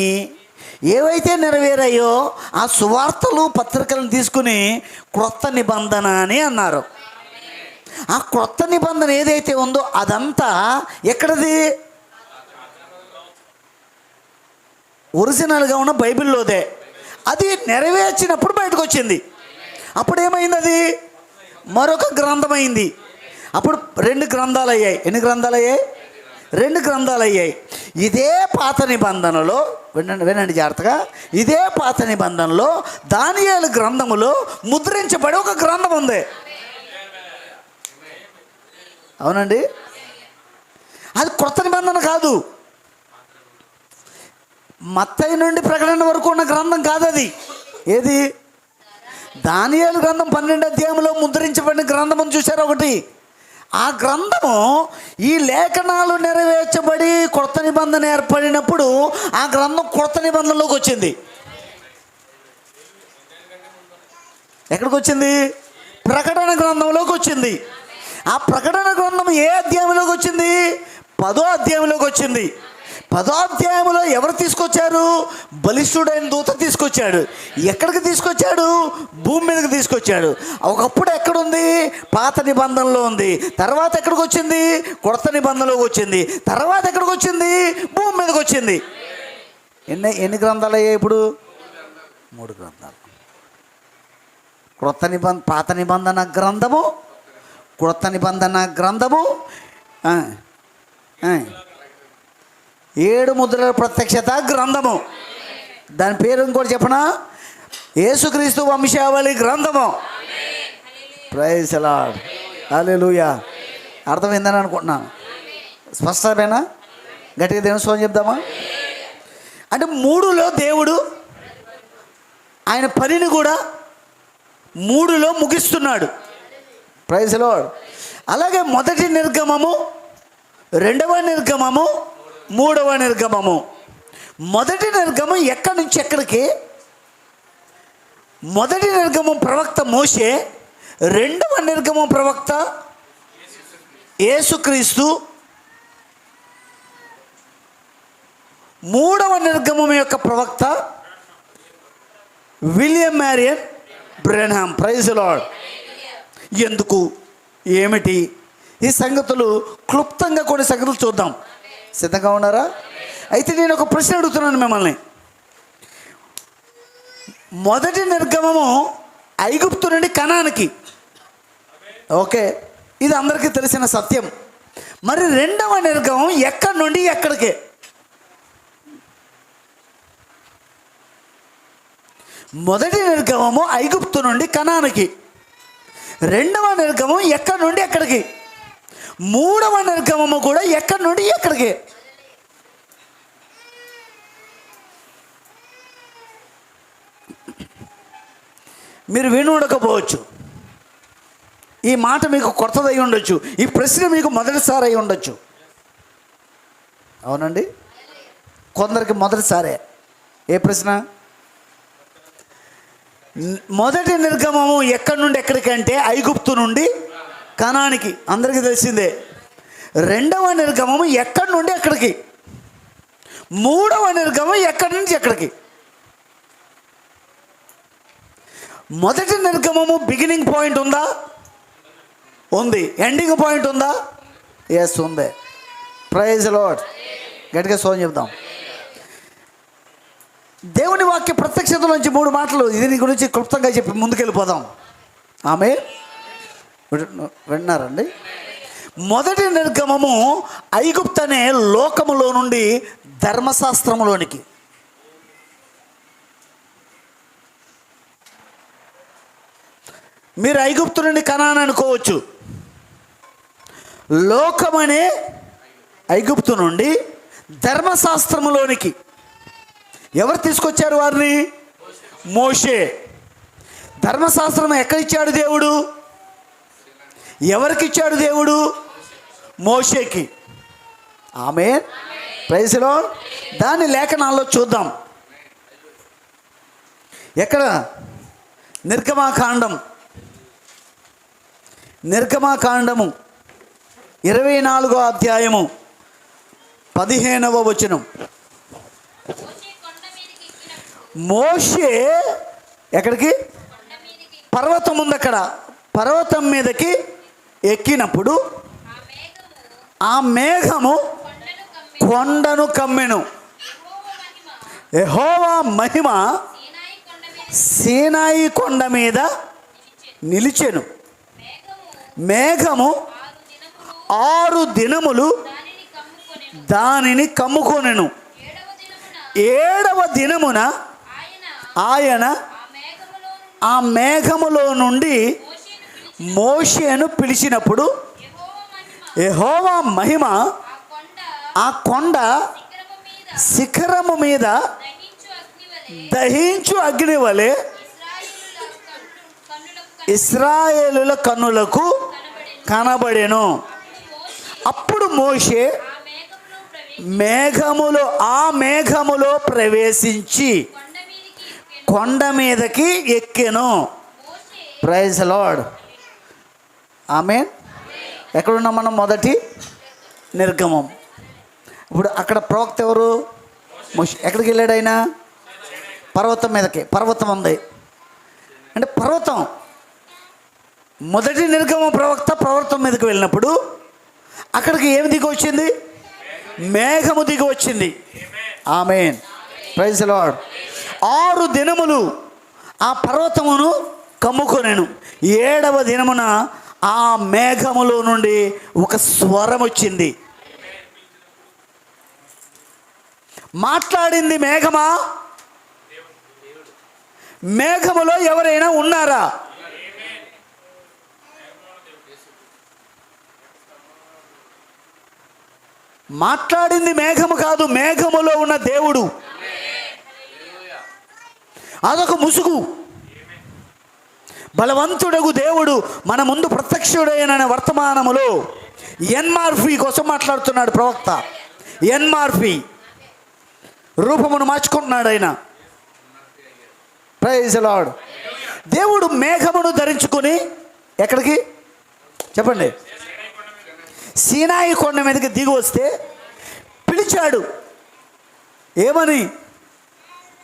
ఏవైతే నెరవేరాయో ఆ సువార్తలు పత్రికలను తీసుకుని క్రొత్త నిబంధన అని అన్నారు. ఆ క్రొత్త నిబంధన ఏదైతే ఉందో అదంతా ఎక్కడది? ఒరిజినల్గా ఉన్న బైబిల్లోదే. అది నెరవేర్చినప్పుడు బయటకు వచ్చింది. అప్పుడు ఏమైంది? అది మరొక గ్రంథమైంది. అప్పుడు 2 గ్రంథాలు అయ్యాయి. ఎన్ని గ్రంథాలు అయ్యాయి? 2 గ్రంథాలు అయ్యాయి. ఇదే పాత నిబంధనలో, వినండి జాగ్రత్తగా, ఇదే పాత నిబంధనలో దానియేలు గ్రంథములో ముద్రించబడి ఒక గ్రంథం ఉంది. అవునండి, అది కొత్త నిబంధన కాదు. మత్తయి నుండి ప్రకటన వరకు ఉన్న గ్రంథం కాదు అది. ఏది? దానియేలు గ్రంథం 12వ అధ్యాయంలో ముద్రించబడిన గ్రంథం అని చూశారు ఒకటి. ఆ గ్రంథము ఈ లేఖనాలు నెరవేర్చబడి కొత్త నిబంధన ఏర్పడినప్పుడు ఆ గ్రంథం కొత్త నిబంధనలోకి వచ్చింది. ఎక్కడికి వచ్చింది? ప్రకటన గ్రంథంలోకి వచ్చింది. ఆ ప్రకటన గ్రంథం ఏ అధ్యాయంలోకి వచ్చింది? 10వ అధ్యాయంలోకి వచ్చింది. 10వ అధ్యాయంలో ఎవరు తీసుకొచ్చారు? బలిష్ఠుడైన దూత తీసుకొచ్చాడు. ఎక్కడికి తీసుకొచ్చాడు? భూమి మీదకి తీసుకొచ్చాడు. ఒకప్పుడు ఎక్కడుంది? పాత నిబంధనలో ఉంది. తర్వాత ఎక్కడికి వచ్చింది? కొత్త నిబంధనలోకి వచ్చింది. తర్వాత ఎక్కడికి వచ్చింది? భూమి మీదకి వచ్చింది. ఎన్ని గ్రంథాలు అయ్యాయి ఇప్పుడు? 3 గ్రంథాలు. పాత నిబంధన గ్రంథము, క్రొత్త నిబంధన గ్రంథము, 7 ముద్రల ప్రత్యక్షత గ్రంథము. దాని పేరు ఇంకోటి చెప్పనా? యేసుక్రీస్తు వంశావళి గ్రంథము. ప్రైజ్ ది లార్డ్, హల్లెలూయా. అర్థమైందని అనుకుంటున్నాను. స్పష్టమేనా? గట్టిగా దేవుని స్తోత్రం చెప్దామా? అంటే 3లో దేవుడు ఆయన పనిని కూడా 3లో ముగిస్తున్నాడు. Praise the Lord. అలాగే మొదటి నిర్గమము, 2వ నిర్గమము, 3వ నిర్గమము. మొదటి నిర్గమం ఎక్కడి నుంచి ఎక్కడికి? మొదటి నిర్గమం ప్రవక్త మోషే, 2వ నిర్గమం ప్రవక్త యేసుక్రీస్తు, 3వ నిర్గమం యొక్క ప్రవక్త William Marion Branham. Praise the Lord. ఎందుకు, ఏమిటి ఈ సంగతులు క్లుప్తంగా కొన్ని సంగతులు చూద్దాం. సిద్ధంగా ఉన్నారా? అయితే నేను ఒక ప్రశ్న అడుగుతున్నాను మిమ్మల్ని. మొదటి నిర్గమము ఐగుప్తు నుండి కనానికి, ఓకే, ఇది అందరికీ తెలిసిన సత్యం. మరి 2వ నిర్గమం ఎక్కడి నుండి ఎక్కడికి? మొదటి నిర్గమము ఐగుప్తు నుండి కనానికి, 2వ నిర్గమం ఎక్కడి నుండి ఎక్కడికి? 3వ నిర్గమము కూడా ఎక్కడి నుండి ఎక్కడికి? మీరు విని ఉండకపోవచ్చు. ఈ మాట మీకు కొత్తదై ఉండొచ్చు. ఈ ప్రశ్న మీకు మొదటిసారి అయి ఉండొచ్చు. అవునండి, కొందరికి మొదటిసారే. ఏ ప్రశ్న? మొదటి నిర్గమము ఎక్కడి నుండి ఎక్కడికి అంటే ఐగుప్తు నుండి కనానికి, అందరికీ తెలిసిందే. 2వ నిర్గమము ఎక్కడి నుండి ఎక్కడికి? 3వ నిర్గమం ఎక్కడి నుంచి ఎక్కడికి? మొదటి నిర్గమము బిగినింగ్ పాయింట్ ఉందా? ఉంది. ఎండింగ్ పాయింట్ ఉందా? ఎస్, ఉంది. Praise the Lord. గట్టిగా స్తోత్రం చెప్దాం. దేవుని వాక్య ప్రత్యక్షత నుంచి 3 మాటలు దీని గురించి క్లుప్తంగా చెప్పి ముందుకెళ్ళిపోదాం. ఆమె విన్నారండి? మొదటి నిర్గమము ఐగుప్తు అనే లోకములో నుండి ధర్మశాస్త్రములోనికి. మీరు ఐగుప్తు నుండి కనాను అనుకోవచ్చు. లోకమనే ఐగుప్తు నుండి ధర్మశాస్త్రములోనికి ఎవరు తీసుకొచ్చారు వారిని? మోషే. ధర్మశాస్త్రం ఎక్కడిచ్చాడు దేవుడు? ఎవరికిచ్చాడు దేవుడు? మోషేకి. ఆమేన్. Praise Lord. దాని లేఖనాల్లో చూద్దాం. ఎక్కడ? నిర్గమాకాండము 24వ అధ్యాయము 15వ వచనం. మోషే ఎక్కడికి? పర్వతం ఉంది అక్కడ. పర్వతం మీదకి ఎక్కినప్పుడు ఆ మేఘము కొండను కమ్మెను. యెహోవా మహిమ సీనాయి కొండ మీద నిలిచెను. మేఘము 6 దినములు దానిని కమ్ముకొనెను. 7వ దినమున ఆయన ఆ మేఘములో నుండి మోషేను పిలిచినప్పుడు యెహోవా మహిమ ఆ కొండ శిఖరము మీద దహించు అగ్ని వలె ఇశ్రాయేలుల కన్నులకు కనబడెను. అప్పుడు మోషే ఆ మేఘములో ప్రవేశించి కొండ మీదకి ఎక్కెను. Praise Lord. ఆమేన్. ఎక్కడున్నాం మనం? మొదటి నిర్గమం. ఇప్పుడు అక్కడ ప్రవక్త ఎవరు? మోషే. ఎక్కడికి వెళ్ళాడు ఆయన? పర్వతం మీదకి. పర్వతం ఉంది అంటే పర్వతం. మొదటి నిర్గమ ప్రవక్త పర్వతం మీదకి వెళ్ళినప్పుడు అక్కడికి ఏమి దిగి వచ్చింది? మేఘము దిగి వచ్చింది. ఆమేన్. Praise lord. 6 దినములు ఆ పర్వతమును కమ్ముకొనెను. 7వ దినమున ఆ మేఘములో నుండి ఒక స్వరం వచ్చింది. మాట్లాడింది మేఘమా? మేఘములో ఎవరైనా ఉన్నారా? మాట్లాడింది మేఘము కాదు, మేఘములో ఉన్న దేవుడు. అదొక ముసుగు. బలవంతుడగు దేవుడు మన ముందు ప్రత్యక్షుడైన వర్తమానములో ఎన్మార్ఫీ కోసం మాట్లాడుతున్నాడు ప్రవక్త. ఎన్మార్ఫీ రూపమును మార్చుకుంటున్నాడు ఆయన. Praise Lord. దేవుడు మేఘమును ధరించుకొని ఎక్కడికి చెప్పండి? సీనాయి కొండ మీదకి దిగి వస్తే పిలిచాడు. ఏమని?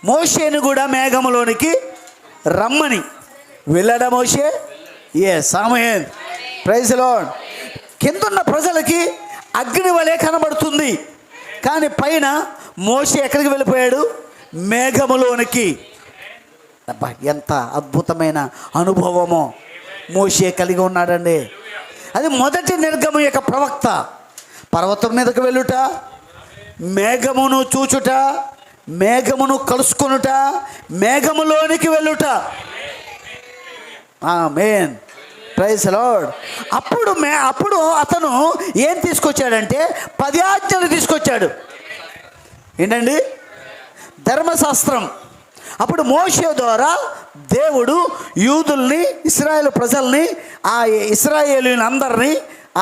మోషేను కూడా మేఘములోనికి రమ్మని. వెళ్ళాడా మోషే? ఆమేన్. Praise lord. కిందున్న ప్రజలకి అగ్ని వలె కనబడుతుంది, కానీ పైన మోషే ఎక్కడికి వెళ్ళిపోయాడు? మేఘములోనికి. అబ్బా, ఎంత అద్భుతమైన అనుభవమో మోషే కలిగి ఉన్నాడండి. అది మొదటి నిర్గమం యొక్క ప్రవక్త. పర్వతం మీదకు వెళ్ళుట, మేఘమును చూచుట, మేఘమును కలుసుకొనుట, మేఘములోనికి వెళ్ళుట. ఆమేన్. Praise lord. అప్పుడు అతను ఏం తీసుకొచ్చాడంటే 10 ఆజ్ఞలు తీసుకొచ్చాడు. ఏంటండి? ధర్మశాస్త్రం. అప్పుడు మోషే ద్వారా దేవుడు యూదుల్ని, ఇశ్రాయేలు ప్రజల్ని, ఆ ఇశ్రాయేలీని అందరినీ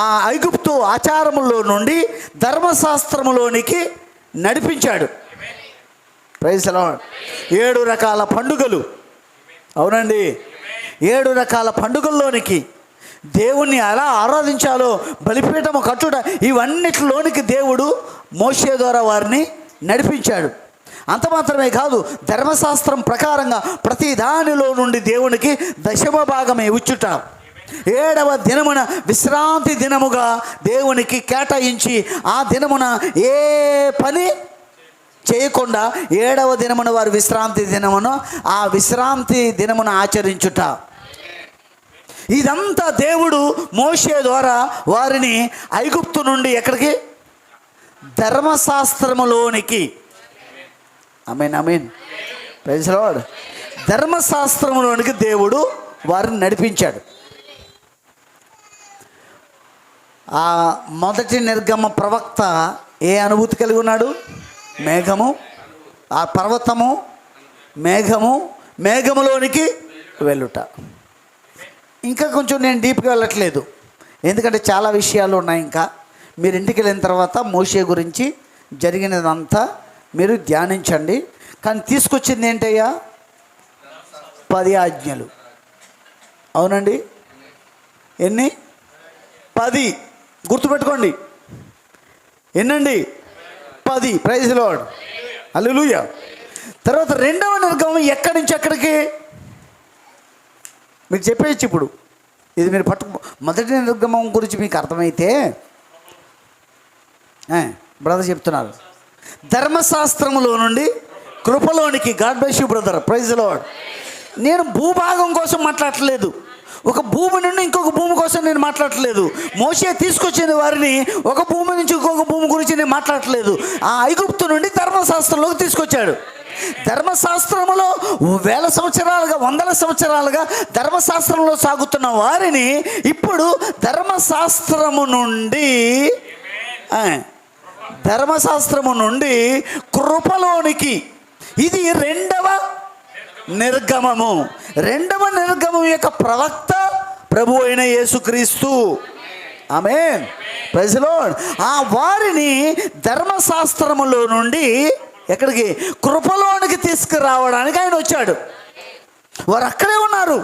ఆ ఐగుప్తు ఆచారములో నుండి ధర్మశాస్త్రములోనికి నడిపించాడు. Praise lord. 7 రకాల పండుగలు. అవునండి, 7 రకాల పండుగల్లోనికి దేవుణ్ణి ఎలా ఆరాధించాలో, బలిపీఠము కట్టుట, ఇవన్నిటిలోనికి దేవుడు మోషే ద్వారా వారిని నడిపించాడు. అంత మాత్రమే కాదు, ధర్మశాస్త్రం ప్రకారంగా ప్రతి దానిలో నుండి దేవునికి 10వ భాగమే ఇచ్చుట. 7వ దినమున విశ్రాంతి దినముగా దేవునికి కేటాయించి ఆ దినమున ఏ పని చేయకుండా 7వ దినమున వారు విశ్రాంతి దినమును, ఆ విశ్రాంతి దినమున ఆచరించుట. ఇదంతా దేవుడు మోషే ద్వారా వారిని ఐగుప్తు నుండి ఎక్కడికి? ధర్మశాస్త్రములోనికి. ఆమేన్. ఆమేన్. Praise lord. ధర్మశాస్త్రములోనికి దేవుడు వారిని నడిపించాడు. ఆ మొదటి నిర్గమ ప్రవక్త ఏ అనుభూతి కలిగి ఉన్నాడు? మేఘము, ఆ పర్వతము, మేఘములోనికి వెళ్ళుట. ఇంకా కొంచెం నేను డీప్గా వెళ్ళట్లేదు, ఎందుకంటే చాలా విషయాలు ఉన్నాయి. ఇంకా మీరు ఇంటికి వెళ్ళిన తర్వాత మోషే గురించి జరిగినదంతా మీరు ధ్యానించండి. కానీ తీసుకొచ్చింది ఏంటయ్యా? 10 ఆజ్ఞలు. అవునండి, ఎన్ని? 10. గుర్తుపెట్టుకోండి, ఎన్నండి? 10. ప్రైజ్ లార్డ్, హల్లెలూయా. తర్వాత రెండవ నిర్గమం ఎక్కడి నుంచి ఎక్కడికి మీకు చెప్పేయచ్చు. ఇప్పుడు ఇది మీరు మొదటి నిర్గమం గురించి మీకు అర్థమైతే, బ్రదర్ చెప్తున్నారు, ధర్మశాస్త్రములో నుండి కృపలోనికి. God bless you brother, praise Lord. నేను భూభాగం కోసం మాట్లాడట్లేదు, ఒక భూమి నుండి ఇంకొక భూమి కోసం నేను మాట్లాడట్లేదు. మోషే తీసుకొచ్చిన వారిని ఒక భూమి నుంచి ఇంకొక భూమి గురించి నేను మాట్లాడట్లేదు. ఆ ఐగుప్తు నుండి ధర్మశాస్త్రంలోకి తీసుకొచ్చాడు. ధర్మశాస్త్రములో వేల సంవత్సరాలుగా, వందల సంవత్సరాలుగా ధర్మశాస్త్రంలో సాగుతున్న వారిని ఇప్పుడు ధర్మశాస్త్రము నుండి కృపలోనికి. ఇది రెండవ నిర్గమము. రెండవ నిర్గమం యొక్క ప్రవక్త ప్రభు అయిన యేసుక్రీస్తు. ఆమేన్, ప్రైజ్ లార్డ్. ఆ వారిని ధర్మశాస్త్రములో నుండి ఎక్కడికి? కృపలోనికి తీసుకురావడానికి ఆయన వచ్చాడు. వారు అక్కడే ఉన్నారు,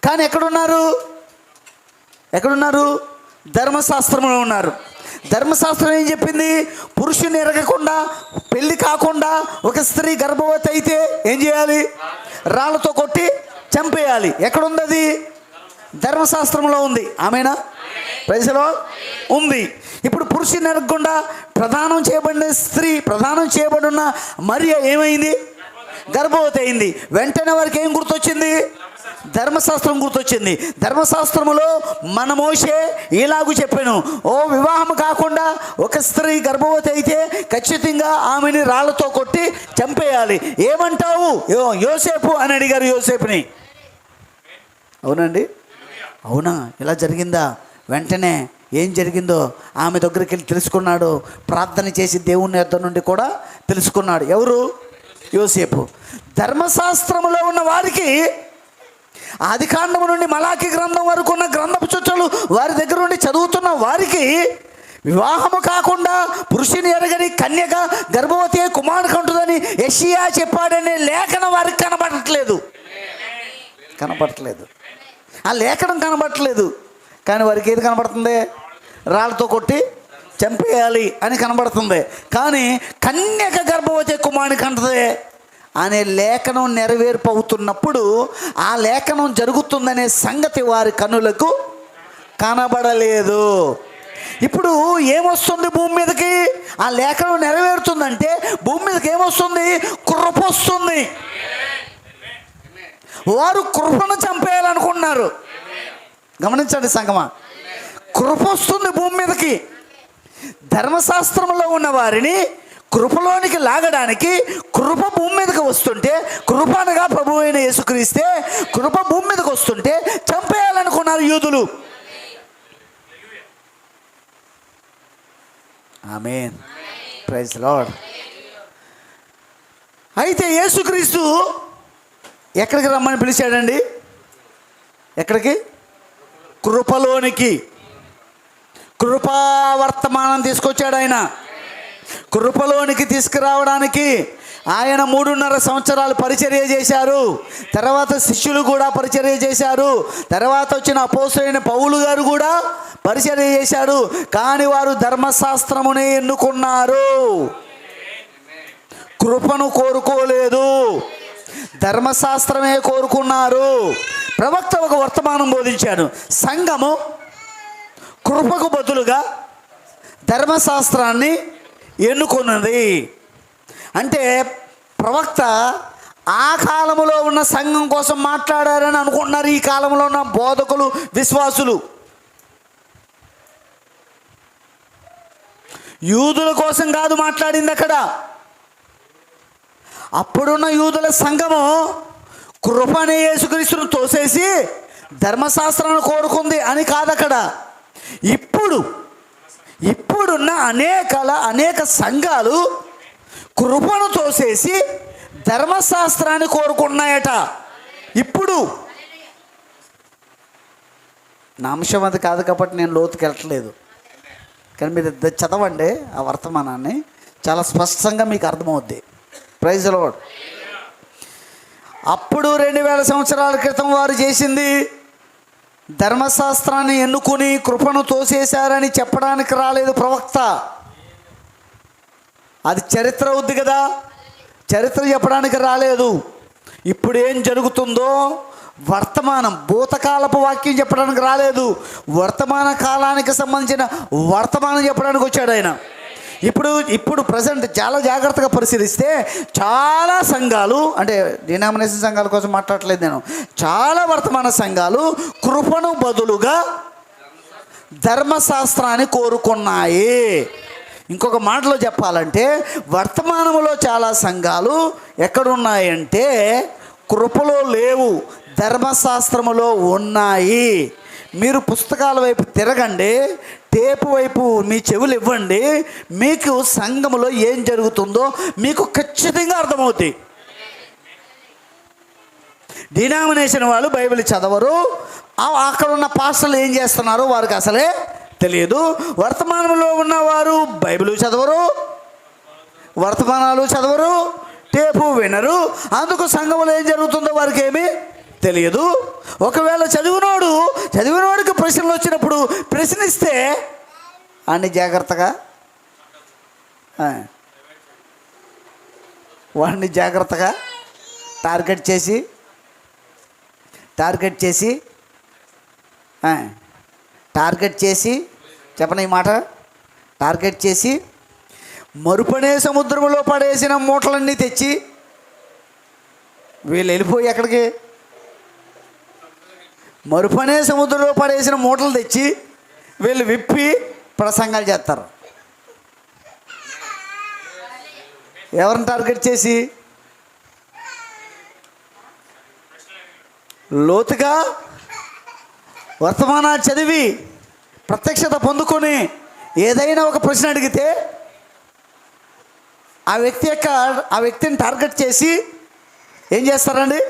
కానీ ఎక్కడున్నారు? ధర్మశాస్త్రంలో ఉన్నారు. ధర్మశాస్త్రం ఏం చెప్పింది? పురుషుని ఎరగకుండా, పెళ్లి కాకుండా ఒక స్త్రీ గర్భవతి అయితే ఏం చేయాలి? రాళ్ళతో కొట్టి చంపేయాలి. ఎక్కడుంది అది? ధర్మశాస్త్రంలో ఉంది. ఆమేనా? ప్రైజ్ లార్డ్, ఉంది. ఇప్పుడు పురుషుని ఎరగకుండా ప్రదానం చేయబడిన స్త్రీ, ప్రదానం చేయబడిన మరియ ఏమైంది? గర్భవతి అయింది. వెంటనే వారికి ఏం గుర్తొచ్చింది? ధర్మశాస్త్రం గుర్తొచ్చింది. ధర్మశాస్త్రములో మన మోషే ఇలాగూ చెప్పాను, ఓ వివాహం కాకుండా ఒక స్త్రీ గర్భవతి అయితే ఖచ్చితంగా ఆమెని రాళ్లతో కొట్టి చంపేయాలి. ఏమంటావు యోసేపు అని అడిగారు యోసేపుని. అవునండి, అవునా, ఇలా జరిగిందా? వెంటనే ఏం జరిగిందో ఆమె దగ్గరికి వెళ్ళి తెలుసుకున్నాడు. ప్రార్థన చేసి దేవుని యొద్ద నుండి కూడా తెలుసుకున్నాడు. ఎవరు? యోసేపు. ధర్మశాస్త్రములో ఉన్న వారికి, ఆదికాండము నుండి మలాకి గ్రంథం వరకు ఉన్న గ్రంథపు చుట్టలు వారి దగ్గర నుండి చదువుతున్న వారికి వివాహము కాకుండా పురుషుని ఎరగని కన్యక గర్భవతి కుమారుడు కంటుందని యెషయా చెప్పాడనే లేఖనం వారికి కనబడట్లేదు. ఆ లేఖనం కనబడట్లేదు. కానీ వారికి ఏది కనబడుతుంది? రాళ్ళతో కొట్టి చంపేయాలి అని కనబడుతుంది. కానీ కన్యక గర్భవతి కుమారుని కంటదే అనే లేఖనం నెరవేర్పు అవుతున్నప్పుడు ఆ లేఖనం జరుగుతుందనే సంగతి వారి కన్నులకు కనబడలేదు. ఇప్పుడు ఏమొస్తుంది భూమి మీదకి? ఆ లేఖనం నెరవేరుతుందంటే భూమి మీదకి ఏమొస్తుంది? కృప వస్తుంది. వారు కృపను చంపేయాలనుకుంటున్నారు. గమనించండి సంగమా, కృప వస్తుంది భూమి మీదకి. ధర్మశాస్త్రంలో ఉన్న వారిని కృపలోనికి లాగడానికి కృప భూమి మీదకి వస్తుంటే, కృప అనగా ప్రభు అయిన యేసుక్రీస్తే, కృప భూమి మీదకి వస్తుంటే చంపేయాలనుకున్నారు యూదులు. ఆమేన్, ప్రైజ్ లార్డ్. అయితే యేసుక్రీస్తు ఎక్కడికి రమ్మని పిలిచాడండి? ఎక్కడికి? కృపలోనికి. కృపావర్తమానం తీసుకొచ్చాడు ఆయన. కృపలోనికి తీసుకురావడానికి ఆయన 3.5 సంవత్సరాలు పరిచర్య చేశారు. తర్వాత శిష్యులు కూడా పరిచర్య చేశారు. తర్వాత వచ్చిన అపోస్తలుడైన పౌలు గారు కూడా పరిచర్య చేశాడు. కానీ వారు ధర్మశాస్త్రమునే ఎన్నుకున్నారు, కృపను కోరుకోలేదు. ధర్మశాస్త్రమే కోరుకున్నారు. ప్రవక్త ఒక వర్తమానం బోధించాడు. సంఘము కృపకు బదులుగా ధర్మశాస్త్రాన్ని ఎన్నుకున్నది. అంటే ప్రవక్త ఆ కాలంలో ఉన్న సంఘం కోసం మాట్లాడారని అనుకుంటున్నారు ఈ కాలంలో ఉన్న బోధకులు, విశ్వాసులు. యూదుల కోసం కాదు మాట్లాడింది అక్కడ. అప్పుడున్న యూదుల సంఘము కృప అనే యేసుక్రీస్తును తోసేసి ధర్మశాస్త్రాన్ని కోరుకుంది అని కాదు అక్కడ. ఇప్పుడున్న అనేక సంఘాలు కృపను తోసేసి ధర్మశాస్త్రాన్ని కోరుకున్నాయట. ఇప్పుడు నా అంశం అది కాదు కాబట్టి నేను లోతుకి వెళ్ళట్లేదు, కానీ మీరు చదవండి ఆ వర్తమానాన్ని, చాలా స్పష్టంగా మీకు అర్థమవుద్ది. Praise the lord. అప్పుడు 2000 సంవత్సరాల క్రితం వారు చేసింది ధర్మశాస్త్రాన్ని ఎన్నుకుని కృపను తోసేశారని చెప్పడానికి రాలేదు ప్రవక్త. అది చరిత్ర అవుద్ది కదా, చరిత్ర చెప్పడానికి రాలేదు. ఇప్పుడు ఏం జరుగుతుందో వర్తమానం, భూతకాలపు వాక్యం చెప్పడానికి రాలేదు, వర్తమాన కాలానికి సంబంధించిన వర్తమానం చెప్పడానికి వచ్చాడు ఆయన. ఇప్పుడు ప్రజెంట్ చాలా జాగ్రత్తగా పరిశీలిస్తే చాలా సంఘాలు, అంటే డినామినేషన్ సంఘాల కోసం మాట్లాడట్లేదు నేను, చాలా వర్తమాన సంఘాలు కృపను బదులుగా ధర్మశాస్త్రాన్ని కోరుకున్నాయి. ఇంకొక మాటలో చెప్పాలంటే వర్తమానంలో చాలా సంఘాలు ఎక్కడున్నాయంటే కృపలో లేవు, ధర్మశాస్త్రములో ఉన్నాయి. మీరు పుస్తకాల వైపు తిరగండి, టేపు వైపు మీ చెవులు ఇవ్వండి, మీకు సంఘములో ఏం జరుగుతుందో మీకు ఖచ్చితంగా అర్థమవుతాయి. డినామినేషన్ వాళ్ళు బైబిల్ చదవరు, అక్కడ ఉన్న పాస్టర్లు ఏం చేస్తున్నారో వారికి అసలే తెలియదు. వర్తమానంలో ఉన్నవారు బైబిల్ చదవరు, వర్తమానాలు చదవరు, టేపు వినరు, అందుకు సంఘములో ఏం జరుగుతుందో వారికి ఏమీ తెలియదు. ఒకవేళ చదివినోడికి ప్రశ్నలు వచ్చినప్పుడు ప్రశ్నిస్తే అన్ని జాగ్రత్తగా వాడిని జాగ్రత్తగా టార్గెట్ చేసి చెప్పండి ఈ మాట, టార్గెట్ చేసి మరుపనే సముద్రంలో పడేసిన మూటలన్నీ తెచ్చి వీళ్ళు వెళ్ళిపోయి ఎక్కడికి, మరుపనే సముద్రంలో పడేసిన మూటలు తెచ్చి వీళ్ళు విప్పి ప్రసంగాలు చేస్తారు. ఎవరిని టార్గెట్ చేసి? లోతుగా వర్తమానాలు చదివి ప్రత్యక్షత పొందుకొని ఏదైనా ఒక ప్రశ్న అడిగితే ఆ వ్యక్తిని టార్గెట్ చేసి ఏం చేస్తారండి?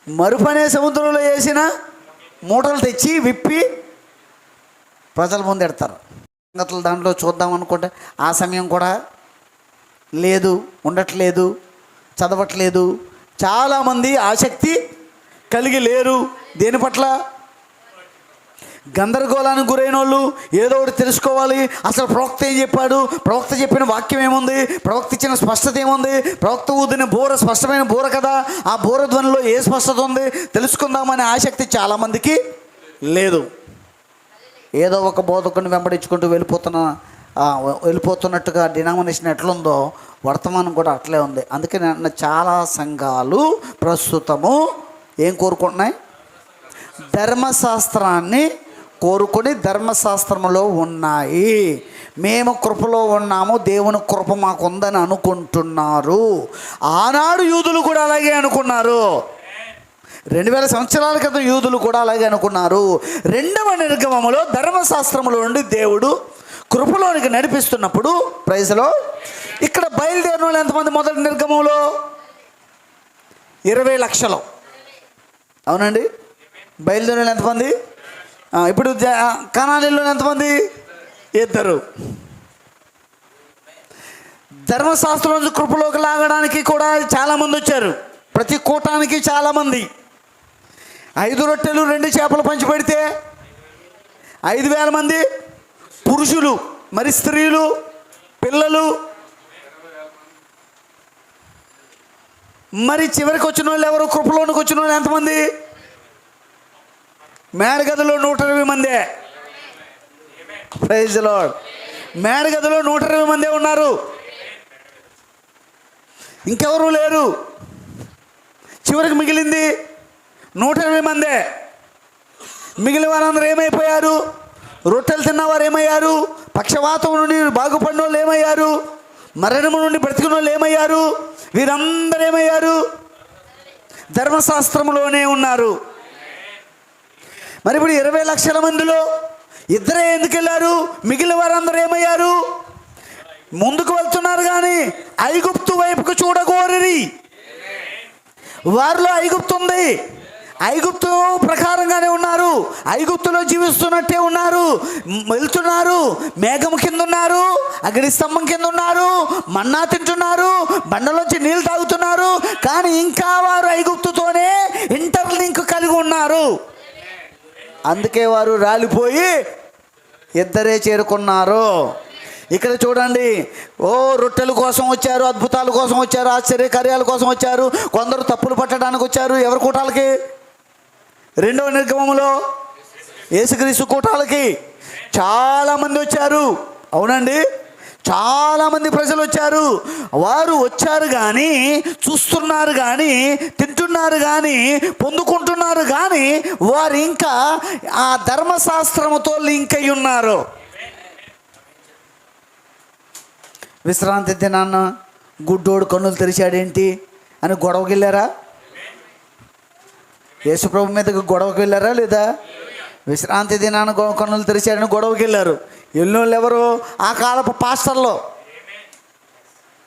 మరుపనే సముద్రంలో వేసిన మూటలు తెచ్చి విప్పి ప్రజల ముందు ఎడతారు. సంగతులు దాంట్లో చూద్దాం అనుకుంటే ఆ సమయం కూడా లేదు, ఉండట్లేదు, చదవట్లేదు. చాలామంది ఆసక్తి కలిగి లేరు. దేని పట్ల? గందరగోళానికి గురైన వాళ్ళు ఏదో ఒకటి తెలుసుకోవాలి. అసలు ప్రవక్త ఏం చెప్పాడు, ప్రవక్త చెప్పిన వాక్యం ఏముంది, ప్రవక్త ఇచ్చిన స్పష్టత ఏముంది, ప్రవక్త ఊదిన బోర స్పష్టమైన బోర కదా, ఆ బోర ధ్వనిలో ఏ స్పష్టత ఉంది తెలుసుకుందామనే ఆసక్తి చాలామందికి లేదు. ఏదో ఒక బోధకుని వెంబడించుకుంటూ వెళ్ళిపోతున్నట్టుగా డినామినేషన్ ఎట్లుందో వర్తమానం కూడా అట్లే ఉంది. అందుకే చాలా సంఘాలు ప్రస్తుతము ఏం కోరుకుంటున్నాయి? ధర్మశాస్త్రాన్ని కోరుకొని ధర్మశాస్త్రంలో ఉన్నాయి. మేము కృపలో ఉన్నాము, దేవుని కృప మాకు ఉందని అనుకుంటున్నారు. ఆనాడు యూదులు కూడా అలాగే అనుకున్నారు. 2000 సంవత్సరాల క్రితం యూదులు కూడా అలాగే అనుకున్నారు. రెండవ నిర్గమములో ధర్మశాస్త్రములో నుండి దేవుడు కృపలోనికి నడిపిస్తున్నప్పుడు ప్రైజ్లో ఇక్కడ బయలుదేరిన వాళ్ళు ఎంతమంది? మొదటి నిర్గమంలో 20 లక్షలు. అవునండి, బయలుదేరిన ఎంతమంది? ఇప్పుడు కనానీలో ఎంతమంది? 2. ధర్మశాస్త్రం నుంచి కృపలోకి లాగడానికి కూడా చాలామంది వచ్చారు. ప్రతి కూటానికి చాలామంది. 5 రొట్టెలు 2 చేపలు పంచిపెడితే 5,000 మంది పురుషులు, మరి స్త్రీలు, పిల్లలు. మరి చివరికి వచ్చిన వాళ్ళు ఎవరు? కృపలోనికి వచ్చిన వాళ్ళు ఎంతమంది? మేడగదిలో 120 మందే. Praise the lord. మేడగదిలో 120 మందే ఉన్నారు, ఇంకెవరు లేరు. చివరికి మిగిలింది 120 మందే. మిగిలిన వారందరూ ఏమైపోయారు? రొట్టెలు తిన్నవారు ఏమయ్యారు? పక్షవాతం నుండి బాగుపడిన వాళ్ళు ఏమయ్యారు? మరణము నుండి బ్రతికిన వాళ్ళు ఏమయ్యారు? వీరందరూ ఏమయ్యారు? ధర్మశాస్త్రంలోనే ఉన్నారు. మరి ఇప్పుడు 20 లక్షల మందిలో ఇద్దరే ఎందుకు వెళ్ళారు? మిగిలిన వారందరూ ఏమయ్యారు? ముందుకు వెళ్తున్నారు కానీ ఐగుప్తు వైపుకు చూడగోరిరి. వారిలో ఐగుప్తు ఉంది, ఐగుప్తు ప్రకారంగానే ఉన్నారు, ఐగుప్తులో జీవిస్తున్నట్టే ఉన్నారు, వెళ్తున్నారు, మేఘం కింద ఉన్నారు, అగ్ని స్తంభం కింద ఉన్నారు, మన్నా తింటున్నారు, బండలోంచి నీళ్ళు తాగుతున్నారు. కానీ ఇంకా వారు ఐగుప్తుతోనే ఇంటర్లింక్ కలిగి ఉన్నారు. అందుకే వారు రాలిపోయి ఇద్దరే చేరుకున్నారు. ఇక్కడ చూడండి, రొట్టెల కోసం వచ్చారు, అద్భుతాల కోసం వచ్చారు, ఆశ్చర్యకార్యాల కోసం వచ్చారు. కొందరు తప్పులు పట్టడానికి వచ్చారు. ఎవరి కూటాలకి? రెండవ నిర్గమంలో యేసుక్రీస్తు కూటాలకి చాలామంది వచ్చారు. అవునండి, చాలామంది ప్రజలు వచ్చారు. వారు వచ్చారు కానీ, చూస్తున్నారు కానీ, తింటున్నారు కానీ, పొందుకుంటున్నారు కానీ, వారు ఇంకా ఆ ధర్మశాస్త్రముతో లింక్ అయి ఉన్నారు. విశ్రాంతి దినాన్న గుడ్డోడు కన్నులు తెరిచాడేంటి అని గొడవకి వెళ్ళారా? యేసుప్రభు మీదకి గొడవకి వెళ్ళారా లేదా? విశ్రాంతి దినాన్న కన్నులు తెరిచాడని గొడవకి వెళ్ళారు. ఎన్నోళ్ళు ఎవరు? ఆ కాలపు పాస్టర్లు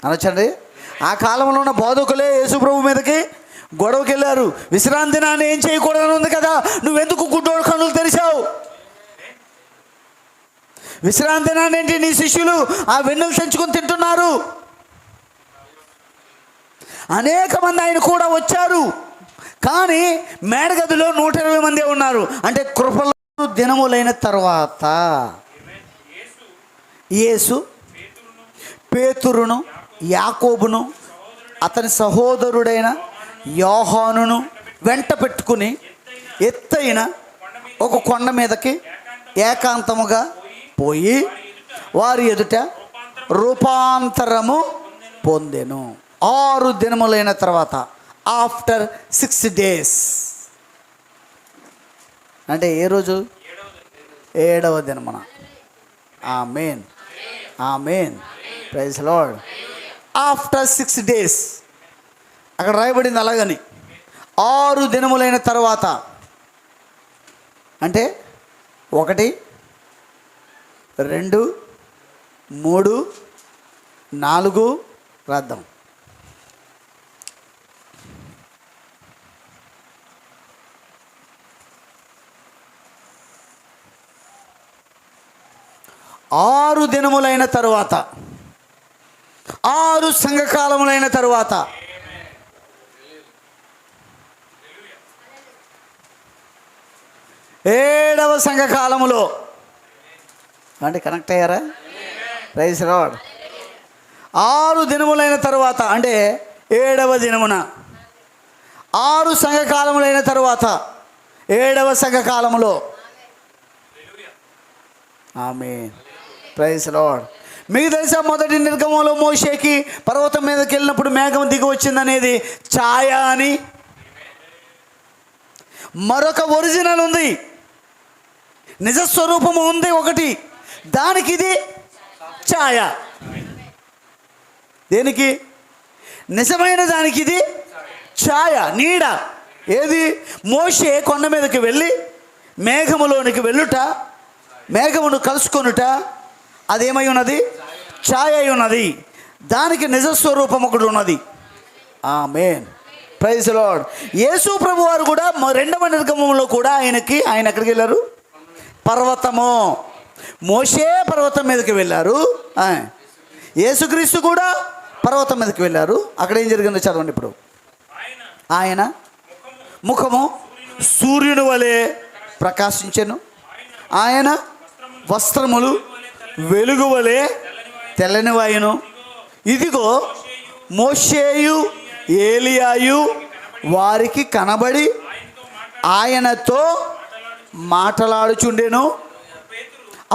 అనొచ్చండి. ఆ కాలంలో ఉన్న బోధకులే యేసుప్రభు మీదకి గొడవకి వెళ్ళారు. విశ్రాంతి దినాన్ని ఏం చేయకూడదని ఉంది కదా, నువ్వెందుకు గుడ్డోడు కన్నులు తెరిచావు? విశ్రాంతి దినాన్ని ఏంటి నీ శిష్యులు ఆ వెన్నులు తెంచుకొని తింటున్నారు? అనేక మంది ఆయన కూడా వచ్చారు కానీ మేడగదిలో 120 మంది ఉన్నారు. అంటే కృపల దినములైన తర్వాత యేసు పేతురును, యాకోబును, అతని సహోదరుడైన యోహానును వెంట పెట్టుకుని ఎత్తైన ఒక కొండ మీదకి ఏకాంతముగా పోయి వారి ఎదుట రూపాంతరము పొందెను. 6 దినములైన తర్వాత, ఆఫ్టర్ 6 days. అంటే ఏ రోజు? 7వ దినమున. ఆమేన్, ఆమేన్, ప్రైజ్ లార్డ్. ఆఫ్టర్ 6 days అక్కడ రాయబడింది. అలాగని 6 దినములైన తర్వాత అంటే 1, 2, 3, 4 రాద్దాం. 6 దినములైన తరువాత, 6 సంఘకాలములైన తరువాత, ఏడవ సంఘకాలములో అంటే కనెక్ట్ అయ్యారా? Praise lord. 6 దినములైన తరువాత అంటే 7వ దినమున, 6 సంఘకాలములైన తరువాత 7వ సంఘకాలములో. ఆమేన్, ప్రైజ్ లార్డ్. మీకు తెలుసా, మొదటి నిర్గమంలో మోషేకి పర్వతం మీదకి వెళ్ళినప్పుడు మేఘం దిగి వచ్చిందనేది ఛాయ అని. మరొక ఒరిజినల్ ఉంది, నిజస్వరూపము ఉంది ఒకటి, దానికి ఇది ఛాయ. దేనికి? నిజమైన దానికి ఇది ఛాయ, నీడ. ఏది? మోషే కొండ మీదకి వెళ్ళి మేఘములోనికి వెళ్ళుట, మేఘమును కలుసుకొనుట, అదేమై ఉన్నది? ఛాయ అయి ఉన్నది. దానికి నిజస్వరూపం ఒకటి ఉన్నది. ఆమేన్, ప్రైజ్ లార్డ్. యేసు ప్రభు వారు కూడా 2వ నిర్గమంలో కూడా ఆయన ఎక్కడికి వెళ్ళారు? పర్వతము. మోషే పర్వతం మీదకి వెళ్ళారు, యేసుక్రీస్తు కూడా పర్వతం మీదకి వెళ్ళారు. అక్కడ ఏం జరిగిందో చదవండి ఇప్పుడు. ఆయన ముఖము సూర్యుని వలె ప్రకాశించెను, ఆయన వస్త్రములు వెలుగు వలె తెల్లనివాయును. ఇదిగో మోషేయు ఏలియాయు వారికి కనబడి ఆయనతో మాట్లాడుచుండెను.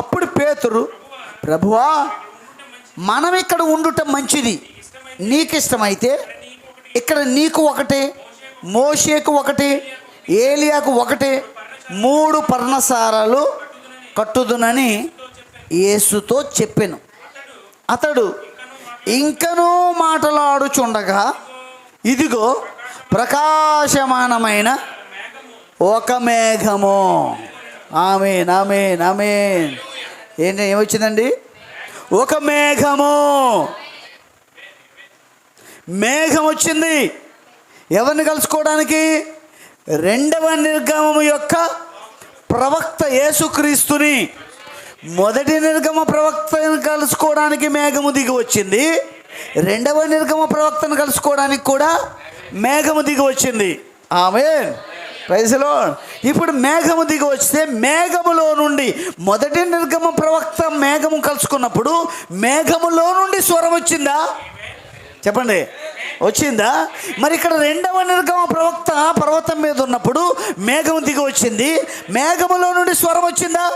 అప్పుడు పేతురు, ప్రభువా, మనం ఇక్కడ ఉండుట మంచిది, నీకు ఇష్టమైతే ఇక్కడ నీకు ఒకటే, మోషేకు ఒకటే, ఏలియాకు ఒకటే 3 పర్ణశాలలు కట్టుదునని యేసుతో చెప్పెను. అతడు ఇంకనూ మాట్లాడుచుండగా ఇదిగో ప్రకాశమానమైన ఒక మేఘము. ఆమేన్, ఆమేన్, ఆమేన్. ఏమొచ్చిందండి? ఒక మేఘము. మేఘం వచ్చింది. ఎవరిని కలుసుకోవడానికి? రెండవ నిర్గమము యొక్క ప్రవక్త యేసుక్రీస్తుని. మొదటి నిర్గమ ప్రవక్తను కలుసుకోవడానికి మేఘము దిగి వచ్చింది. రెండవ నిర్గమ ప్రవక్తను కలుసుకోవడానికి కూడా మేఘము దిగి వచ్చింది. ఆమేన్, ప్రైజ్ ది లార్డ్. ఇప్పుడు మేఘము దిగి వస్తే మేఘములో నుండి మొదటి నిర్గమ ప్రవక్త మేఘము కలుసుకున్నప్పుడు మేఘములో నుండి స్వరం వచ్చిందా? చెప్పండి, వచ్చిందా? మరి ఇక్కడ రెండవ నిర్గమ ప్రవక్త పర్వతం మీద ఉన్నప్పుడు మేఘము దిగి వచ్చింది. మేఘములో నుండి స్వరం వచ్చిందా?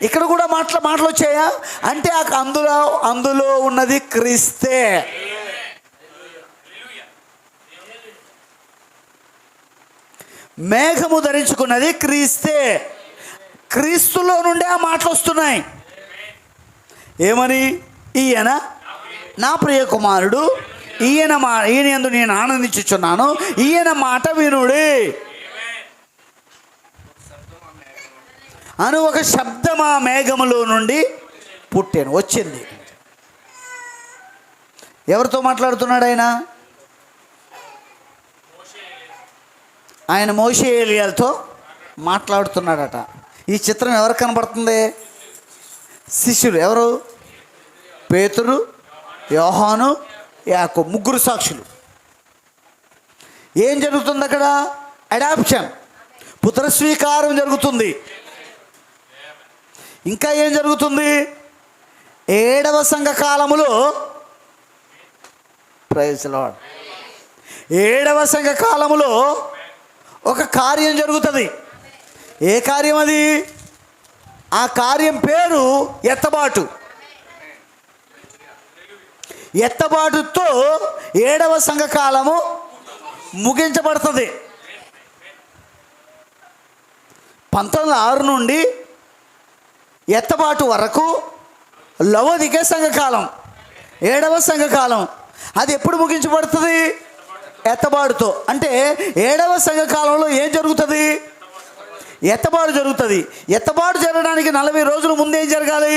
ఇక్కడ కూడా మాటలు వచ్చాయా? అంటే అందులో ఉన్నది క్రీస్తే. మేఘము ధరించుకున్నది క్రీస్తే. క్రీస్తులో నుండి ఆ మాటలు వస్తున్నాయి. ఏమని? ఈయన నా ప్రియ కుమారుడు, ఈయన యందు నేను ఆనందించుచున్నాను, ఈయన మాట వినుడి అని ఒక శబ్దం ఆ మేఘములో నుండి పుట్టాను, వచ్చింది. ఎవరితో మాట్లాడుతున్నాడు ఆయన? ఆయన మోషే ఏలియాలతో మాట్లాడుతున్నాడట. ఈ చిత్రం ఎవరు కనబడుతుంది? శిష్యులు. ఎవరు? పేతురు, యోహాను, యాకోబు, ముగ్గురు సాక్షులు. ఏం జరుగుతుంది అక్కడ? అడాప్షన్, పుత్రస్వీకారం జరుగుతుంది. ఇంకా ఏం జరుగుతుంది? 7వ సంఘకాలములో, ప్రైజ్ ది లార్డ్, 7వ సంఘకాలములో ఒక కార్యం జరుగుతుంది. ఏ కార్యం అది? ఆ కార్యం పేరు ఎత్తబాటు. ఎత్తబాటుతో 7వ సంఘకాలము ముగించబడుతుంది. 1906 నుండి ఎత్తబాటు వరకు లవోదికే సంఘకాలం, 7వ సంఘకాలం. అది ఎప్పుడు ముగించబడుతుంది? ఎత్తబాటుతో. అంటే 7వ సంఘకాలంలో ఏం జరుగుతుంది? ఎత్తబాటు జరుగుతుంది. ఎత్తబాటు జరగడానికి 40 రోజుల ముందు ఏం జరగాలి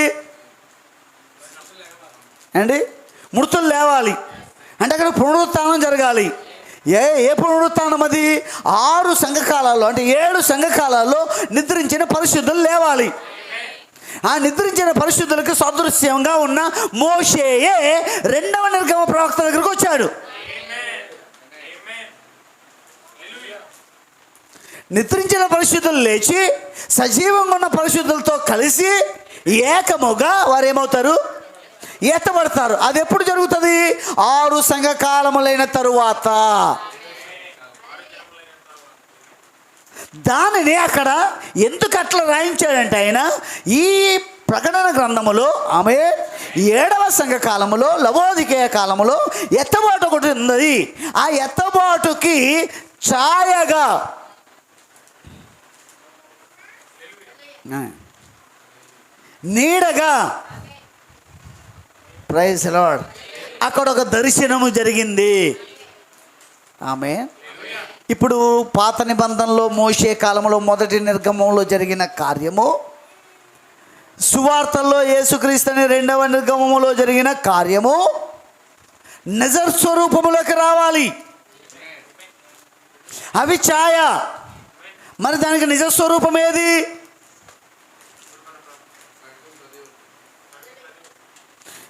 అండి? మృతులు లేవాలి. అంటే అక్కడ పునరుత్థానం జరగాలి. ఏ పునరుత్థానం అది? 6 సంఘకాలాల్లో, అంటే 7 సంఘకాలాల్లో నిద్రించిన పరిశుద్ధులు లేవాలి. ఆ నిద్రించిన పరిశుద్ధులకు సదృశ్యంగా ఉన్న మోషేయే రెండవ నిర్గమ ప్రవక్త దగ్గరకు వచ్చాడు. నిద్రించిన పరిశుద్ధులు లేచి సజీవంగా ఉన్న పరిశుద్ధులతో కలిసి ఏకముగా వారు ఏమవుతారు? ఎత్తబడతారు. అది ఎప్పుడు జరుగుతుంది? 6 సంఘకాలములైన తరువాత. దానిని అక్కడ ఎందుకు అట్లా రాయించాడంటే ఆయన, ఈ ప్రకటన గ్రంథములో ఆమె 7వ సంఘకాలములో లవోదికేయ కాలములో ఎత్తబాటు ఒకటి ఉన్నది. ఆ ఎత్తబాటుకి ఛాయగా, నీడగా, ప్రైజ్ ది లార్డ్, అక్కడ ఒక దర్శనము జరిగింది. ఆమె ఇప్పుడు పాత నిబంధనలో మోషే కాలంలో మొదటి నిర్గమంలో జరిగిన కార్యము, సువార్తల్లో యేసుక్రీస్తుని రెండవ నిర్గమములో జరిగిన కార్యము నిజ స్వరూపములోకి రావాలి. అవి ఛాయ. మరి దానికి నిజ స్వరూపం ఏది?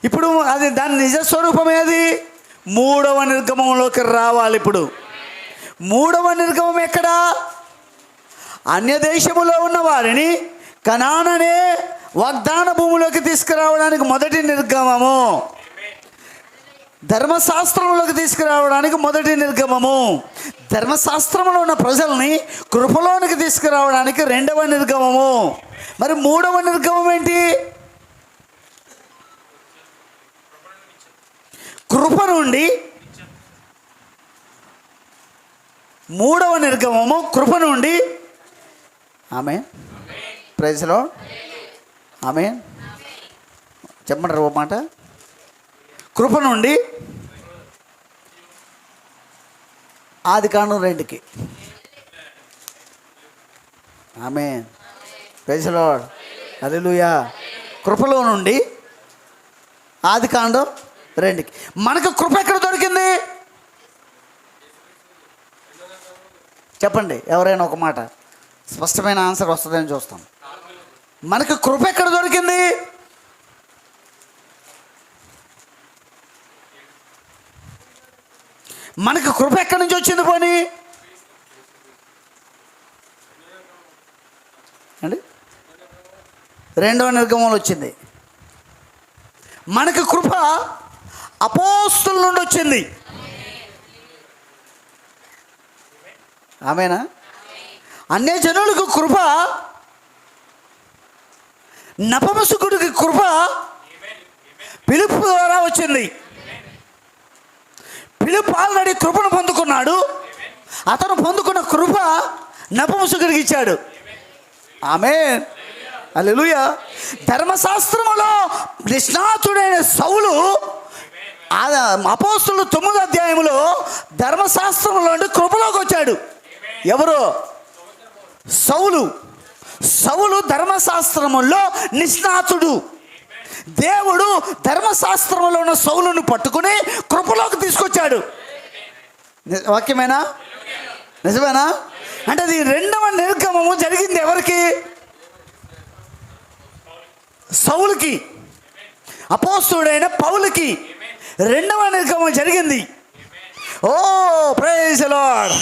ఇప్పుడు అది దాని నిజ స్వరూపం ఏది? 3వ నిర్గమంలోకి రావాలి. ఇప్పుడు 3వ నిర్గమం ఎక్కడ? అన్య దేశములో ఉన్న వారిని కనాననే వాగ్దాన భూమిలోకి తీసుకురావడానికి మొదటి నిర్గమము, ధర్మశాస్త్రంలోకి తీసుకురావడానికి మొదటి నిర్గమము, ధర్మశాస్త్రంలో ఉన్న ప్రజల్ని కృపలోనికి తీసుకురావడానికి రెండవ నిర్గమము. మరి 3వ నిర్గమం ఏంటి? కృప నుండి 3వ నిర్గమము, కృప నుండి. ఆమేన్, ప్రైజ్ ది లార్డ్, ఆమేన్. చెప్పండి ఓ మాట. కృప నుండి ఆదికాండం 2కి. ఆమేన్. Praise the Lord. హల్లెలూయా. కృపలో నుండి ఆదికాండం 2కి. మనకు కృప ఎక్కడ దొరికింది చెప్పండి. ఎవరైనా ఒక మాట, స్పష్టమైన ఆన్సర్ వస్తుందని చూస్తాం. మనకు కృప ఎక్కడ దొరికింది? మనకు కృప ఎక్కడి నుంచి వచ్చింది పోనీ అండి? 2వ నిర్గమంలో వచ్చింది. మనకు కృప అపోస్తుల నుండి వచ్చింది. ఆమేనా? అన్య జనులకు కృప, నపుంసకుడికి కృప పిలుపు ద్వారా వచ్చింది. పిలుపు ఆల్రెడీ కృపను పొందుకున్నాడు. అతను పొందుకున్న కృప నపుంసకుడికి ఇచ్చాడు. ఆమేన్. హల్లెలూయా. ధర్మశాస్త్రములో నిష్ణాతుడైన సౌలు అపోస్తులు 9వ అధ్యాయంలో ధర్మశాస్త్రంలో నుండి కృపలోకి వచ్చాడు. ఎవరు? సౌలు. సౌలు ధర్మశాస్త్రములో నిష్ణాతుడు. దేవుడు ధర్మశాస్త్రంలో ఉన్న సౌలును పట్టుకుని కృపలోకి తీసుకొచ్చాడు. వాక్యమేనా? నిజమేనా? అంటే అది 2వ నిర్గమము జరిగింది ఎవరికి? సౌలుకి, అపోస్తుడైన పౌలుకి 2వ నిర్గమం జరిగింది. ఓ ప్రైజ్ ది లార్డ్.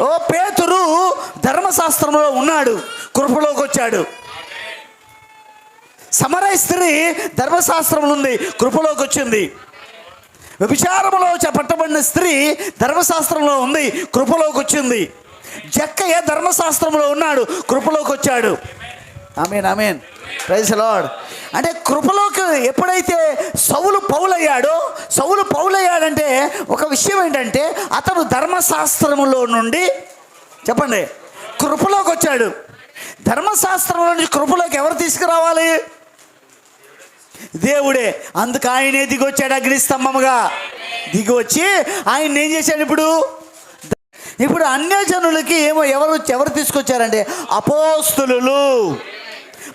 ఓ పేతురు ధర్మశాస్త్రంలో ఉన్నాడు, కృపలోకి వచ్చాడు. సమరయ స్త్రీ ధర్మశాస్త్రంలో ఉంది, కృపలోకి వచ్చింది. వ్యభిచారములో పట్టబడిన స్త్రీ ధర్మశాస్త్రంలో ఉంది, కృపలోకి వచ్చింది. జక్కయ్య ధర్మశాస్త్రంలో ఉన్నాడు, కృపలోకి వచ్చాడు. ఆమేన్. ఆమేన్. Praise the Lord. అంటే కృపలోకి ఎప్పుడైతే సౌలు పౌలయ్యాడో, సౌలు పౌలయ్యాడంటే ఒక విషయం ఏంటంటే అతను ధర్మశాస్త్రములో నుండి చెప్పండి కృపలోకి వచ్చాడు. ధర్మశాస్త్రంలో నుంచి కృపలోకి ఎవరు తీసుకురావాలి? దేవుడే. అందుకు ఆయనే దిగి వచ్చాడు, అగ్నిస్తంభముగా దిగి వచ్చి ఆయన ఏం చేశాడు? ఇప్పుడు అన్యజనులకి ఎవరు తీసుకొచ్చారంటే అపోస్తులు.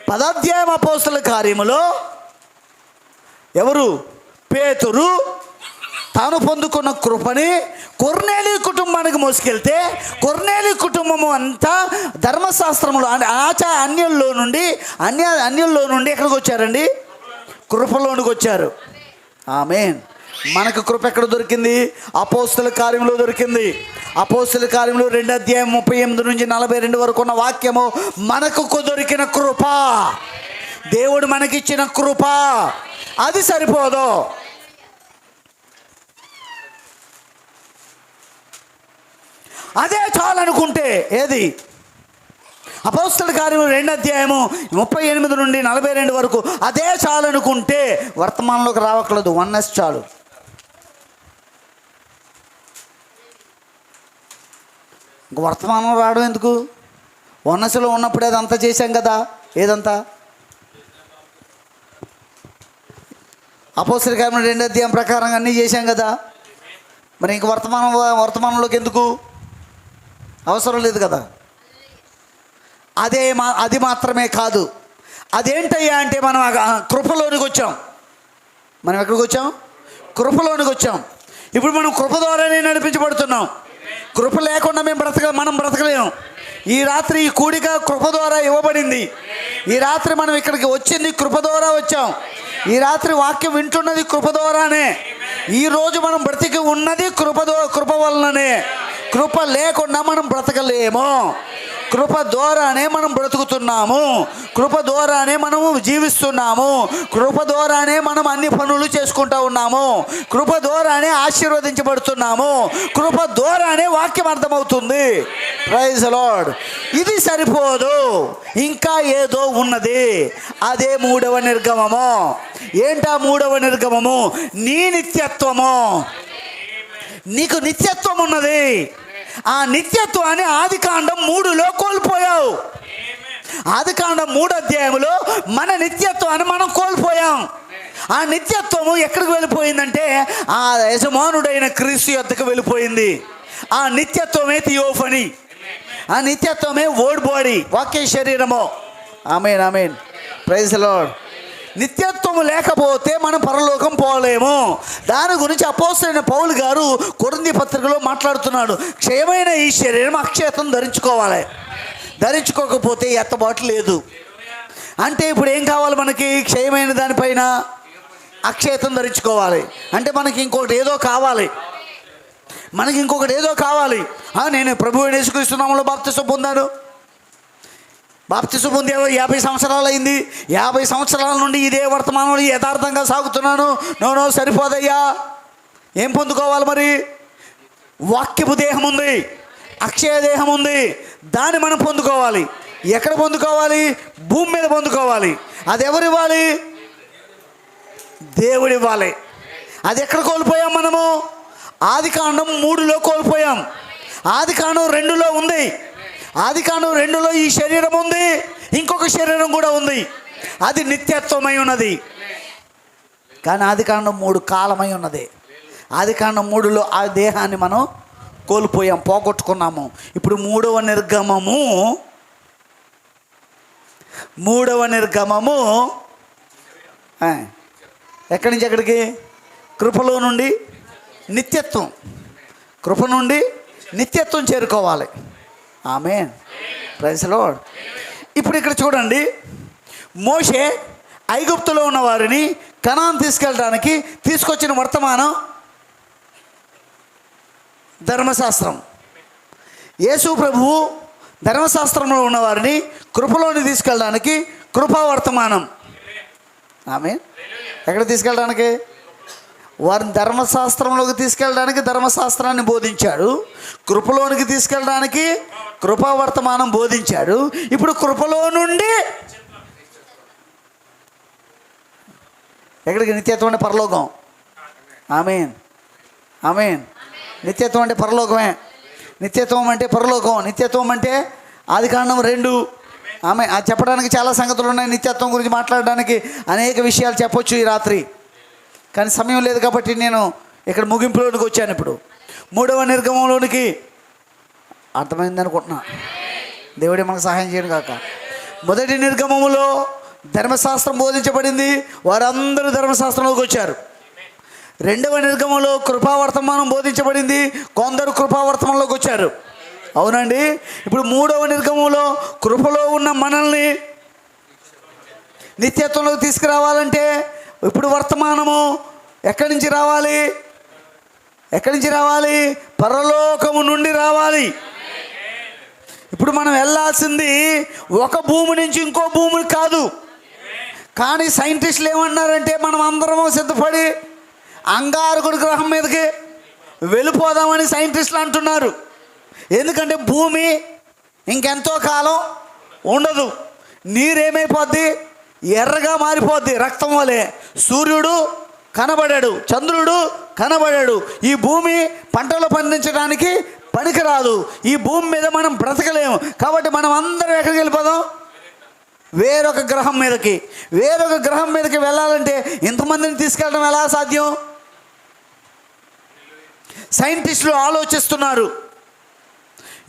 10వ అధ్యాయం అపోస్తుల కార్యములో ఎవరు? పేతురు తాను పొందుకున్న కృపని కొర్నేలి కుటుంబానికి మోసుకెళ్తే, కొర్నేలి కుటుంబము అంతా ధర్మశాస్త్రములో అన్యుల్లో నుండి ఎక్కడికి వచ్చారండి? కృపలోనికి వచ్చారు. ఆమేన్. మనకు కృప ఎక్కడ దొరికింది? అపోస్తుల కార్యంలో దొరికింది. అపోస్తుల కార్యంలో 2వ అధ్యాయం 38 నుంచి 42 వరకు ఉన్న వాక్యము మనకు దొరికిన కృప, దేవుడు మనకిచ్చిన కృప. అది సరిపోదు. అదే చాలనుకుంటే ఏది? అపోస్తుల కార్యము 2వ అధ్యాయము 38 నుండి 42 వరకు అదే చాలనుకుంటే వర్తమానంలోకి రావట్లేదు. 1S చాలు. ఇంక వర్తమానం రావడం ఎందుకు? 1Sలో ఉన్నప్పుడు అదంతా చేశాం కదా. ఏదంతా? అపోస్తుల కార్యము 2వ అధ్యాయం ప్రకారంగా అన్నీ చేశాం కదా. మరి ఇంక వర్తమానంలోకి ఎందుకు? అవసరం లేదు కదా. అది మాత్రమే కాదు. అదేంటయ్యా అంటే మనం కృపలోనికి వచ్చాం. మనం ఎక్కడికి వచ్చాం? కృపలోనికి వచ్చాం. ఇప్పుడు మనం కృప ద్వారానే నడిపించబడుతున్నాం. కృప లేకుండా మనం బ్రతకలేము. ఈ రాత్రి ఈ కూడిక కృప ద్వారా ఇవ్వబడింది. ఈ రాత్రి మనం ఇక్కడికి వచ్చింది కృప ద్వారా వచ్చాం. ఈ రాత్రి వాక్యం వింటున్నది కృప ద్వారానే. ఈరోజు మనం బ్రతికి ఉన్నది కృప వలననే. కృప లేకుండా మనం బ్రతకలేము. కృప ద్వారానే మనం బ్రతుకుతున్నాము. కృప ద్వారానే మనము జీవిస్తున్నాము. కృప ద్వారానే మనం అన్ని పనులు చేసుకుంటూ ఉన్నాము. కృప ద్వారానే ఆశీర్వదించబడుతున్నాము. కృప ద్వారానే వాక్యం అర్థమవుతుంది. Praise the Lord. ఇది సరిపోదు, ఇంకా ఏదో ఉన్నది. అదే 3వ నిర్గమము. ఏంటా 3వ నిర్గమము? నీ నిత్యత్వము. నీకు నిత్యత్వం ఉన్నది. ఆ నిత్యత్వాన్ని ఆదికాండం 3లో కోల్పోయావు. ఆదికాండం 3వ అధ్యాయంలో మన నిత్యత్వాన్ని మనం కోల్పోయాం. ఆ నిత్యత్వము ఎక్కడికి వెళ్ళిపోయిందంటే ఆ యజమానుడైన క్రీస్తు యొద్దకు వెళ్ళిపోయింది. ఆ నిత్యత్వమే థియోఫనీ, ఆ నిత్యత్వమే వర్డ్ బాడీ, వాక్య శరీరము. ఆమేన్ ఆమేన్, ప్రైజ్ ది లార్డ్. నిత్యత్వము లేకపోతే మనం పరలోకం పోలేము. దాని గురించి అపోస్తలుడైన పౌలు గారు కొరింథీ పత్రికలో మాట్లాడుతున్నాడు. క్షయమైన ఈ శరీరం అక్షయత్వం ధరించుకోవాలి, ధరించుకోకపోతే ఎత్తబాటు లేదు. అంటే ఇప్పుడు ఏం కావాలి మనకి? క్షయమైన దానిపైన అక్షయత్వం ధరించుకోవాలి. అంటే మనకి ఇంకొకటి ఏదో కావాలి, మనకి ఇంకొకటి ఏదో కావాలి. నేను ప్రభువు యేసుక్రీస్తు నామములో బాప్తిసం పొందాను, బాప్తిసం పొంది 50 సంవత్సరాలు అయింది, 50 సంవత్సరాల నుండి ఇదే వర్తమానంలో యథార్థంగా సాగుతున్నాను. నో సరిపోదయ్యా. ఏం పొందుకోవాలి మరి? వాక్యపు దేహం ఉంది, అక్షయ దేహం ఉంది, దాన్ని మనం పొందుకోవాలి. ఎక్కడ పొందుకోవాలి? భూమి మీద పొందుకోవాలి. అది ఎవరు ఇవ్వాలి? దేవుడు ఇవ్వాలి. అది ఎక్కడ కోల్పోయాం మనము? ఆదికాండం 3లో కోల్పోయాం. ఆదికాండం 2లో ఉంది. ఆదికాండం 2లో ఈ శరీరం ఉంది, ఇంకొక శరీరం కూడా ఉంది, అది నిత్యత్వమై ఉన్నది. కానీ ఆదికాండం 3 కాలమై ఉన్నది. ఆదికాండం 3లో ఆ దేహాన్ని మనం కోల్పోయాం, పోగొట్టుకున్నాము. ఇప్పుడు మూడవ నిర్గమము ఎక్కడి నుంచి ఎక్కడికి? కృపలో నుండి నిత్యత్వం, కృప నుండి నిత్యత్వం చేరుకోవాలి. ఆమేన్, ప్రైజ్ ది లార్డ్. ఇప్పుడు ఇక్కడ చూడండి, మోషే ఐగుప్తులో ఉన్న వారిని కనాన్ తీసుకెళ్ళడానికి తీసుకొచ్చిన వర్తమానం ధర్మశాస్త్రం. యేసు ప్రభువు ధర్మశాస్త్రంలో ఉన్నవారిని కృపలోని తీసుకెళ్ళడానికి కృపా వర్తమానం. ఆమేన్. ఎక్కడ తీసుకెళ్ళడానికి? వారిని ధర్మశాస్త్రంలోకి తీసుకెళ్ళడానికి ధర్మశాస్త్రాన్ని బోధించాడు, కృపలోనికి తీసుకెళ్ళడానికి కృపా వర్తమానం బోధించాడు. ఇప్పుడు కృపలో నుండి ఎక్కడికి? నిత్యత్వం అంటే పరలోకం. ఆమేన్ ఆమేన్. నిత్యత్వం అంటే పరలోకమే. నిత్యత్వం అంటే పరలోకం. నిత్యత్వం అంటే ఆదికాండం 2. ఆమె అది చెప్పడానికి చాలా సంగతులు ఉన్నాయి. నిత్యత్వం గురించి మాట్లాడడానికి అనేక విషయాలు చెప్పొచ్చు ఈ రాత్రి, కానీ సమయం లేదు కాబట్టి నేను ఇక్కడ ముగింపులోనికి వచ్చాను. ఇప్పుడు మూడవ నిర్గమంలోనికి. అర్థమైంది అనుకుంటున్నా. దేవుడే మనకు సహాయం చేయను కాక. మొదటి నిర్గమములో ధర్మశాస్త్రం బోధించబడింది, వారందరూ ధర్మశాస్త్రంలోకి వచ్చారు. రెండవ నిర్గమంలో కృపావర్తమానం బోధించబడింది, కొందరు కృపావర్తమంలోకి వచ్చారు. అవునండి. ఇప్పుడు మూడవ నిర్గమంలో కృపలో ఉన్న మనల్ని నిత్యత్వంలోకి తీసుకురావాలంటే ఇప్పుడు వర్తమానము ఎక్కడి నుంచి రావాలి? ఎక్కడి నుంచి రావాలి? పరలోకము నుండి రావాలి. ఇప్పుడు మనం వెళ్ళాల్సింది ఒక భూమి నుంచి ఇంకో భూమికి కాదు. కానీ సైంటిస్టులు ఏమన్నారంటే మనం అందరము సిద్ధపడి అంగారకుడి గ్రహం మీదకి వెళ్ళిపోదామని సైంటిస్టులు అంటున్నారు. ఎందుకంటే భూమి ఇంకెంతో కాలం ఉండదు. నీరేమైపోద్ది? ఎర్రగా మారిపోద్ది, రక్తం వలె. సూర్యుడు కనబడాడు, చంద్రుడు కనబడాడు. ఈ భూమి పంటలు పండించడానికి పనికిరాదు. ఈ భూమి మీద మనం బ్రతకలేము. కాబట్టి మనం అందరం ఎక్కడికి వెళ్ళిపోదాం? వేరొక గ్రహం మీదకి. వేరొక గ్రహం మీదకి వెళ్ళాలంటే ఇంతమందిని తీసుకెళ్ళడం ఎలా సాధ్యం? సైంటిస్టులు ఆలోచిస్తున్నారు.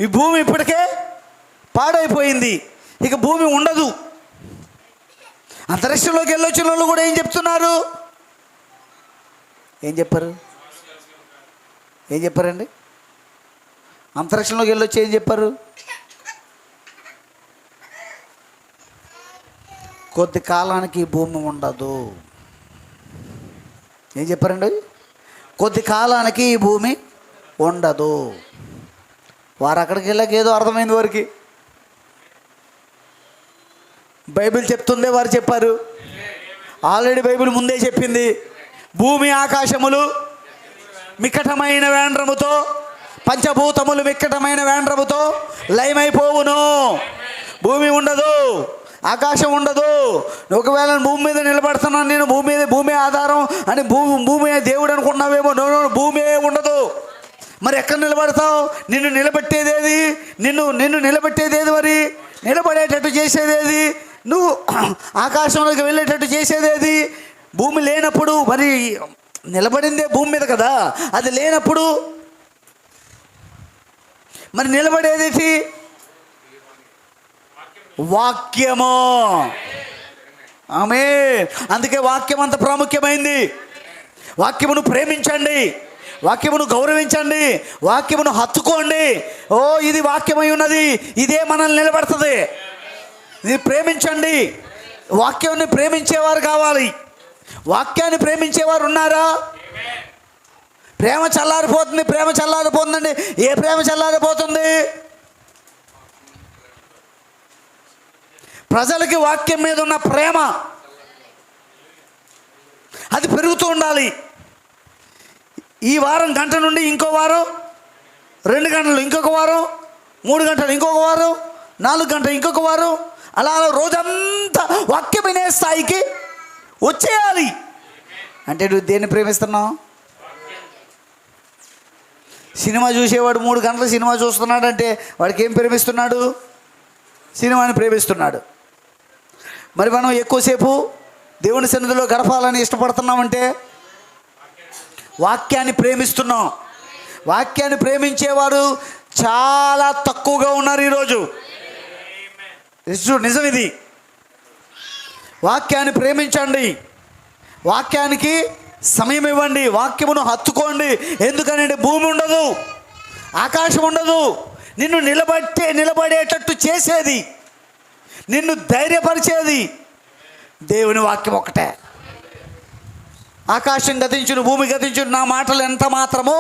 ఈ భూమి ఇప్పటికే పాడైపోయింది, ఇక భూమి ఉండదు. అంతరిక్షంలోకి వెళ్ళొచ్చిన వాళ్ళు కూడా ఏం చెప్తున్నారు? ఏం చెప్పారండి? అంతరిక్షంలోకి వెళ్ళొచ్చి ఏం చెప్పారు? కొద్ది కాలానికి ఈ భూమి ఉండదు. ఏం చెప్పారండి? కొద్ది కాలానికి ఈ భూమి ఉండదు. వారు అక్కడికి వెళ్ళాక ఏదో అర్థమైంది వారికి. బైబిల్ చెప్తుందే వారు చెప్పారు. ఆల్రెడీ బైబిల్ ముందే చెప్పింది. భూమి ఆకాశములు మిక్కటమైన వేండ్రముతో, పంచభూతములు మిక్కటమైన వేండ్రముతో లయమైపోవును. భూమి ఉండదు, ఆకాశం ఉండదు. ఒకవేళ భూమి మీద నిలబడుతున్నాను నేను, భూమి ఆధారం అని భూమి దేవుడు అనుకుంటున్నావేమో. భూమి ఉండదు. మరి ఎక్కడ నిలబడతావు? నిన్ను నిలబెట్టేదేది? నిన్ను నిలబెట్టేదేది? మరి నిలబడేటట్టు చేసేదేది? నువ్వు ఆకాశంలోకి వెళ్ళేటట్టు చేసేదేది? భూమి లేనప్పుడు మరి నిలబడిందే భూమి మీద కదా. అది లేనప్పుడు మరి నిలబడేదేంటి? వాక్యము. ఆమేన్. అందుకే వాక్యం అంత ప్రాముఖ్యమైంది. వాక్యమును ప్రేమించండి, వాక్యమును గౌరవించండి, వాక్యమును హత్తుకోండి. ఓ ఇది వాక్యమై ఉన్నది, ఇదే మనల్ని నిలబెడుతుంది. ఇది ప్రేమించండి. వాక్యాన్ని ప్రేమించేవారు కావాలి. వాక్యాన్ని ప్రేమించేవారు ఉన్నారా? ప్రేమ చల్లారిపోతుంది, ప్రేమ చల్లారిపోతుందండి. ఏ ప్రేమ చల్లారిపోతుంది? ప్రజలకి వాక్యం మీద ఉన్న ప్రేమ అది పెరుగుతూ ఉండాలి. ఈ వారం గంట నుండి ఇంకో వారం 2 గంటలు, ఇంకొక వారం 3 గంటలు, ఇంకొక వారం 4 గంటలు, ఇంకొక వారం, అలా రోజంతా వాక్యం వినే స్థాయికి వచ్చేయాలి. అంటే నువ్వు దేన్ని ప్రేమిస్తున్నావు? సినిమా చూసేవాడు 3 గంటలు సినిమా చూస్తున్నాడు అంటే వాడికి ఏం ప్రేమిస్తున్నాడు? సినిమాని ప్రేమిస్తున్నాడు. మరి మనం ఎక్కువసేపు దేవుని సన్నిధిలో గడపాలని ఇష్టపడుతున్నామంటే వాక్యాన్ని ప్రేమిస్తున్నాం. వాక్యాన్ని ప్రేమించేవారు చాలా తక్కువగా ఉన్నారు ఈరోజు. నిజం ఇది. వాక్యాన్ని ప్రేమించండి, వాక్యానికి సమయం ఇవ్వండి, వాక్యమును హత్తుకోండి. ఎందుకనంటే భూమి ఉండదు, ఆకాశం ఉండదు. నిన్ను నిలబడేటట్టు చేసేది, నిన్ను ధైర్యపరిచేది దేవుని వాక్యం ఒక్కటే. ఆకాశం గతించును, భూమి గతించును, నా మాటలు ఎంత మాత్రమో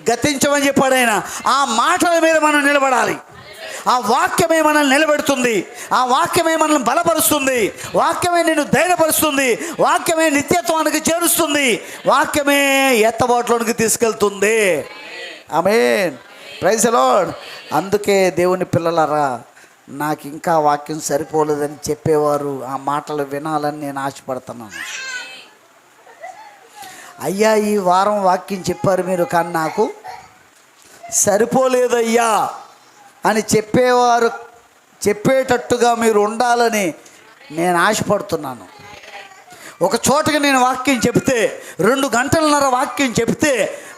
గతించమని చెప్పాడు ఆయన. ఆ మాటల మీద మనం నిలబడాలి. ఆ వాక్యమే మనల్ని నిలబెడుతుంది. ఆ వాక్యమే మనల్ని బలపరుస్తుంది. వాక్యమే నిన్ను ధైర్యపరుస్తుంది. వాక్యమే నిత్యత్వానికి చేరుస్తుంది. వాక్యమే ఎత్తబాటులోనికి తీసుకెళ్తుంది. ఆమేన్. Praise the Lord. అందుకే దేవుని పిల్లలారా, నాకు ఇంకా వాక్యం సరిపోలేదని చెప్పేవారు ఆ మాటలు వినాలని నేను ఆశపడుతున్నాను. అయ్యా ఈ వారం వాక్యం చెప్పారు మీరు, కానీ నాకు సరిపోలేదయ్యా అని చెప్పేవారు చెప్పేటట్టుగా మీరు ఉండాలని నేను ఆశపడుతున్నాను. ఒక చోటకి నేను వాక్యం చెప్తే 2 గంటలన్నర వాక్యం చెప్తే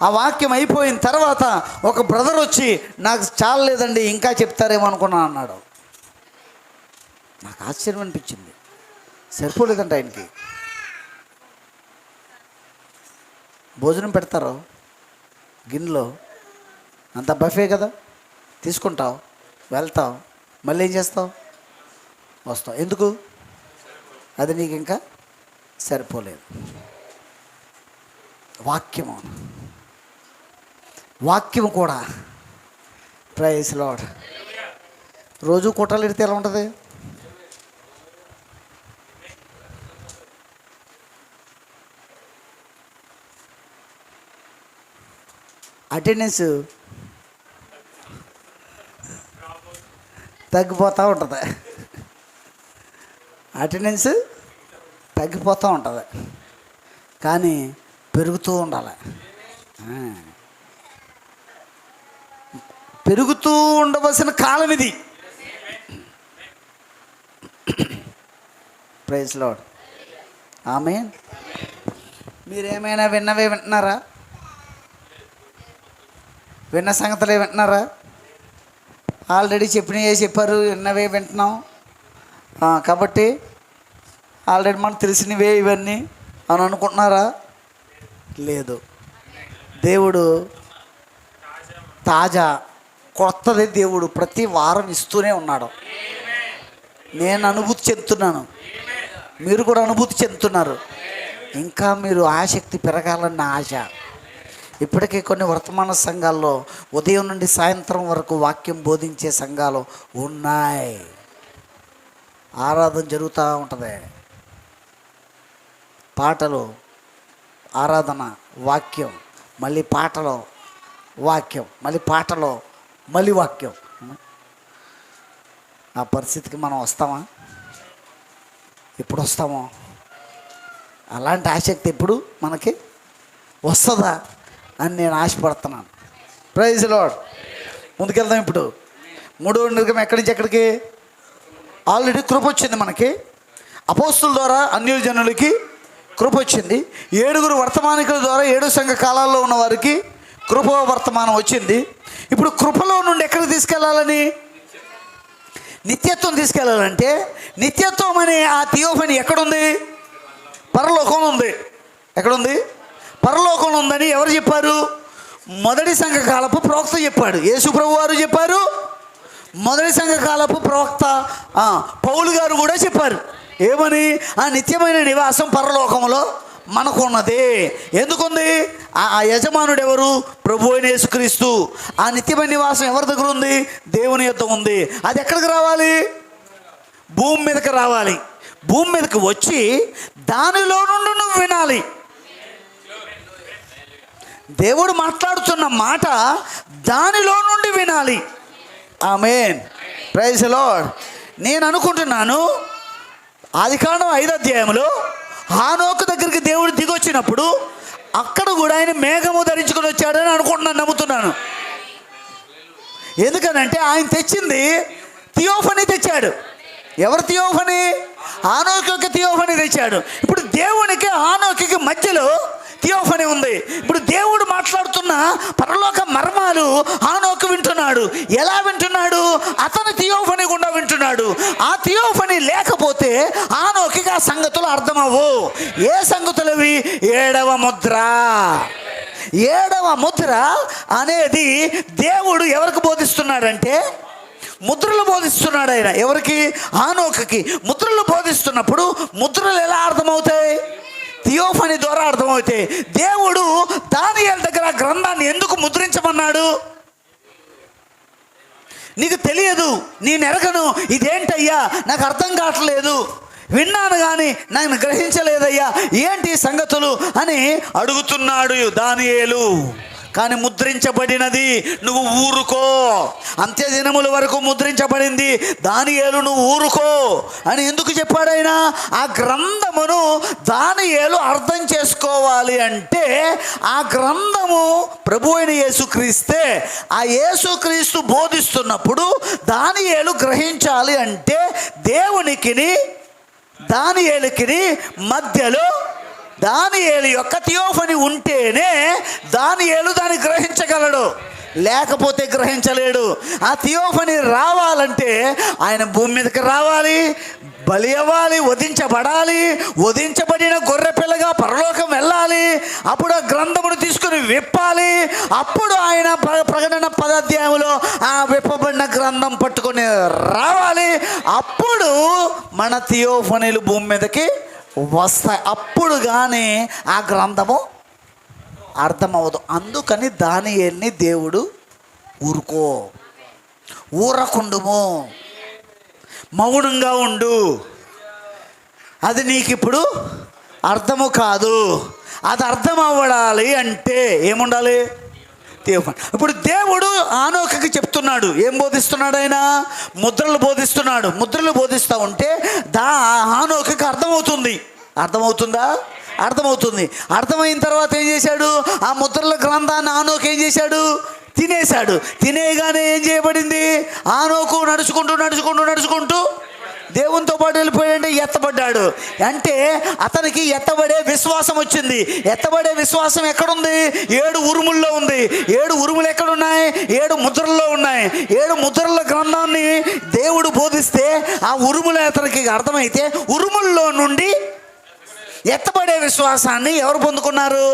ఆ వాక్యం అయిపోయిన తర్వాత ఒక బ్రదర్ వచ్చి నాకు చాలలేదండి ఇంకా చెప్తారేమో అనుకున్నాను అన్నాడు. నాకు ఆశ్చర్యం అనిపించింది. సరిపోలేదంట ఆయనకి. భోజనం పెడతారు గిన్నెలో, అంత బఫే కదా, తీసుకుంటావు, వెళ్తావు, మళ్ళీ ఏం చేస్తావు? వస్తావు. ఎందుకు? అది నీకు ఇంకా సరిపోలేదు. వాక్యము కూడా. Praise Lord. రోజు కుట్రలు ఎడితే ఎలా ఉంటుంది? అటెండెన్స్ తగ్గిపోతూ ఉంటుంది. అటెండెన్స్ తగ్గిపోతూ ఉంటుంది, కానీ పెరుగుతూ ఉండాలి. పెరుగుతూ ఉండవలసిన కాలం ఇది. Praise Lord. ఆమేన్. మీరేమైనా విన్నవే వింటున్నారా? విన్న సంగతులే వింటున్నారా? ఆల్రెడీ చెప్పినవే చెప్పారు, విన్నవే వింటున్నాం. కాబట్టి ఆల్రెడీ మనకు తెలిసినవే ఇవన్నీ అని అనుకుంటున్నారా? లేదు. దేవుడు తాజా కొత్తది దేవుడు ప్రతి వారం ఇస్తూనే ఉన్నాడు. నేను అనుభూతి చెందుతున్నాను, మీరు కూడా అనుభూతి చెందుతున్నారు. ఇంకా మీరు ఆసక్తి పెరగాలన్న ఆశ. ఇప్పటికే కొన్ని వర్తమాన సంఘాల్లో ఉదయం నుండి సాయంత్రం వరకు వాక్యం బోధించే సంఘాలు ఉన్నాయి. ఆరాధన జరుగుతూ ఉంటుంది. పాటలు, ఆరాధన, వాక్యం, మళ్ళీ పాటలో వాక్యం, మళ్ళీ పాటలో మళ్ళీ వాక్యం. ఆ పరిస్థితికి మనం వస్తామా? ఎప్పుడు వస్తామో? అలాంటి ఆసక్తి ఎప్పుడు మనకి వస్తుందా అని నేను ఆశపడుతున్నాను. Praise Lord. ముందుకెళ్దాం. ఇప్పుడు 3వ నిర్గమం ఎక్కడి నుంచి ఎక్కడికి? ఆల్రెడీ కృప వచ్చింది మనకి. అపోస్తుల ద్వారా అన్యజనులకి కృప వచ్చింది. 7 వర్తమానికుల ద్వారా 7 సంఘ కాలాల్లో ఉన్న వారికి కృప వర్తమానం వచ్చింది. ఇప్పుడు కృపలో నుండి ఎక్కడికి తీసుకెళ్ళాలని? నిత్యత్వం తీసుకెళ్ళాలంటే నిత్యత్వం అనే ఆ థియోఫనీ ఎక్కడుంది? పరలోకంలో ఉంది. ఎక్కడుంది? పరలోకంలో ఉందని ఎవరు చెప్పారు? మొదటి సంఘకాలపు ప్రవక్త చెప్పాడు. యేసు ప్రభు వారు చెప్పారు, మొదటి సంఘకాలపు ప్రవక్త పౌలు గారు కూడా చెప్పారు. ఏమని? ఆ నిత్యమైన నివాసం పరలోకంలో మనకున్నది. ఎందుకుంది? ఆ యజమానుడు ఎవరు? ప్రభు అయిన యేసుక్రీస్తు. ఆ నిత్యమైన నివాసం ఎవరి దగ్గర ఉంది? దేవుని యొద్ద ఉంది. అది ఎక్కడికి రావాలి? భూమి మీదకి రావాలి. భూమి మీదకి వచ్చి దానిలో నుండి నువ్వు వినాలి. దేవుడు మాట్లాడుతున్న మాట దానిలో నుండి వినాలి. ఆమేన్, ప్రైజ్ ది లార్డ్. నేను అనుకుంటున్నాను, ఆదికాండం 5వ అధ్యాయంలో హానోకు దగ్గరికి దేవుడు దిగొచ్చినప్పుడు అక్కడ కూడా ఆయన మేఘము ధరించుకొని వచ్చాడని అనుకుంటున్నాను, నమ్ముతున్నాను. ఎందుకనంటే ఆయన తెచ్చింది థియోఫనీ తెచ్చాడు. ఎవరు థియోఫనీ? హానోకు యొక్క థియోఫనీ తెచ్చాడు. ఇప్పుడు దేవునికి హానోకుకి మధ్యలో థియోఫనీ ఉంది. ఇప్పుడు దేవుడు మాట్లాడుతున్న పరలోక మర్మాలు హానోకు వింటున్నాడు. ఎలా వింటున్నాడు? అతని థియోఫనీ గుండా వింటున్నాడు. ఆ థియోఫనీ లేకపోతే హానోకుకి ఆ సంగతులు అర్థమవు. ఏ సంగతులవి? 7వ ముద్ర. 7వ ముద్ర అనేది దేవుడు ఎవరికి బోధిస్తున్నాడంటే ముద్రలు బోధిస్తున్నాడు ఆయన. ఎవరికి? హానోకుకి. ముద్రలు బోధిస్తున్నప్పుడు ముద్రలు ఎలా అర్థమవుతాయి? థియోఫనీ ద్వారా అర్థమవుతాయి. దేవుడు దానియేలు దగ్గర గ్రంథాన్ని ఎందుకు ముద్రించమన్నాడు? నీకు తెలియదు, నేను ఎరగను, ఇదేంటయ్యా నాకు అర్థం కావట్లేదు, విన్నాను కానీ నన్ను గ్రహించలేదయ్యా, ఏంటి సంగతులు అని అడుగుతున్నాడు దానియేలు. కానీ ముద్రించబడినది, నువ్వు ఊరుకో. అంత్య దినముల వరకు ముద్రించబడింది దానియేలు, నువ్వు ఊరుకో అని ఎందుకు చెప్పాడు ఆయన? ఆ గ్రంథమును దానియేలు అర్థం చేసుకోవాలి అంటే ఆ గ్రంథము ప్రభు అయిన యేసుక్రీస్తే. ఆ యేసుక్రీస్తు బోధిస్తున్నప్పుడు దానియేలు గ్రహించాలి అంటే దేవునికి దానియేలుకి మధ్యలో దానియేలు యొక్క థియోఫనీ ఉంటేనే దానియేలు దాన్ని గ్రహించగలడు, లేకపోతే గ్రహించలేడు. ఆ థియోఫనీ రావాలంటే ఆయన భూమి మీదకి రావాలి, బలి అవ్వాలి, వధించబడాలి, వధించబడిన గొర్రె పిల్లగా పరలోకం వెళ్ళాలి. అప్పుడు ఆ గ్రంథమును తీసుకుని విప్పాలి. అప్పుడు ఆయన ప్రకటన 10వ అధ్యాయంలో ఆ విప్పబడిన గ్రంథం పట్టుకొని రావాలి. అప్పుడు మన థియోఫనీలు భూమి మీదకి వస్తాయి. అప్పుడు కానీ ఆ గ్రంథము అర్థమవదు. అందుకని దానియేలుని దేవుడు ఊరుకో, ఊరకుండుము, మౌనంగా ఉండు, అది నీకు ఇప్పుడు అర్థము కాదు. అది అర్థం అవ్వడాలి అంటే ఏముండాలి? థియోఫనీ. ఇప్పుడు దేవుడు హానోకుకి చెప్తున్నాడు. ఏం బోధిస్తున్నాడు ఆయన? ముద్రలు బోధిస్తున్నాడు. ముద్రలు బోధిస్తూ ఉంటే హానోకుకి అర్థమవుతుంది. అర్థమవుతుందా? అర్థమవుతుంది. అర్థమైన తర్వాత ఏం చేశాడు? ఆ ముద్రల గ్రంథాన్ని హానోకు ఏం చేశాడు? తినేశాడు. తినేయగానే ఏం చేయబడింది? హానోకు నడుచుకుంటూ దేవునితో పాటు వెళ్ళిపోయాడంటే ఎత్తబడ్డాడు. అంటే అతనికి ఎత్తబడే విశ్వాసం వచ్చింది. ఎత్తబడే విశ్వాసం ఎక్కడుంది? 7 ఉరుముల్లో ఉంది. 7 ఉరుములు ఎక్కడున్నాయి? 7 ముద్రల్లో ఉన్నాయి. 7 ముద్రల గ్రంథాన్ని దేవుడు బోధిస్తే ఆ ఉరుములు అతనికి అర్థమైతే ఉరుముల్లో నుండి ఎత్తబడే విశ్వాసాన్ని ఎవరు పొందుకున్నారు?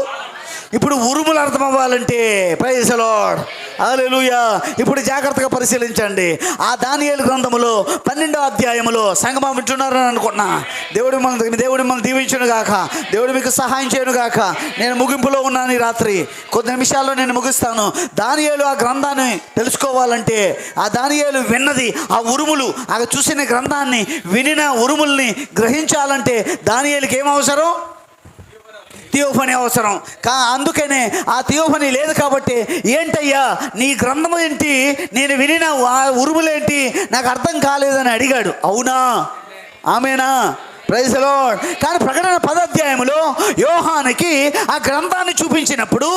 ఇప్పుడు ఉరుములు అర్థం అవ్వాలంటే ప్రైజ్ ది లార్డ్, హల్లెలూయా. ఇప్పుడు జాగ్రత్తగా పరిశీలించండి. ఆ దానియేలు గ్రంథములో 12వ అధ్యాయములో సంగమం వింటున్నారని అనుకుంటున్నా. దేవుడు మిమ్మల్ని దీవించును గాక, దేవుడు మీకు సహాయం చేయను గాక. నేను ముగింపులో ఉన్నాను ఈ రాత్రి, కొద్ది నిమిషాల్లో నేను ముగిస్తాను. దానియేలు ఆ గ్రంథాన్ని తెలుసుకోవాలంటే, ఆ దానియేలు విన్నది ఆ ఉరుములు, ఆ చూసిన గ్రంథాన్ని వినిన ఉరుముల్ని గ్రహించాలంటే దానియేలుకి ఏం అవసరం? థియోఫనీ అవసరం. అందుకనే ఆ థియోఫనీ లేదు కాబట్టి, ఏంటయ్యా నీ గ్రంథము ఏంటి, నేను వినిన ఆ ఉరుములేంటి, నాకు అర్థం కాలేదని అడిగాడు. అవునా? ఆమేనా? Praise the Lord. కానీ ప్రకటన 10వ అధ్యాయంలో యోహానుకి ఆ గ్రంథాన్ని చూపించినప్పుడు,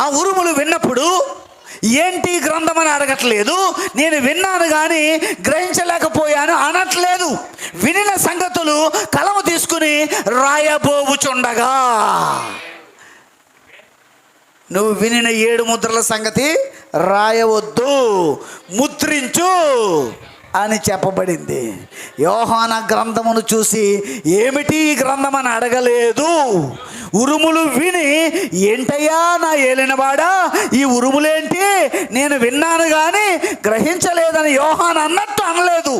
ఆ ఉరుములు విన్నప్పుడు ఏంటి గ్రంథం అని అడగట్లేదు. నేను విన్నాను కానీ గ్రహించలేకపోయాను అనట్లేదు. వినిన సంగతులు కలము తీసుకుని రాయబోవుచుండగా నువ్వు వినిన 7 ముద్రల సంగతి రాయవద్దు, ముద్రించు అని చెప్పబడింది. యోహాన గ్రంథమును చూసి ఏమిటి ఈ గ్రంథం అని అడగలేదు. ఉరుములు విని, ఏంటయ్యా నా ఏలినవాడా ఈ ఉరుములేంటి, నేను విన్నాను కానీ గ్రహించలేదని యోహాన్ అన్నట్టు అనలేదు.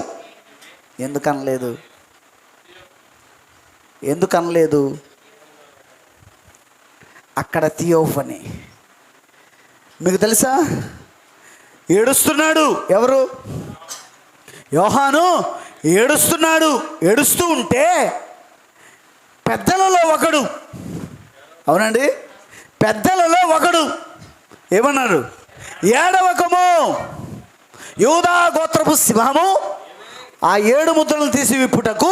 ఎందుకనలేదు? అక్కడ థియోఫనీ. మీకు తెలుసా, ఏడుస్తున్నాడు. ఎవరు? యోహాను ఏడుస్తున్నాడు. ఏడుస్తూ ఉంటే పెద్దలలో ఒకడు, అవునండి, పెద్దలలో ఒకడు ఏమన్నారు? ఏడవకము, యూదా గోత్రపు సింహము ఆ 7 ముద్రలను తీసి విప్పుటకు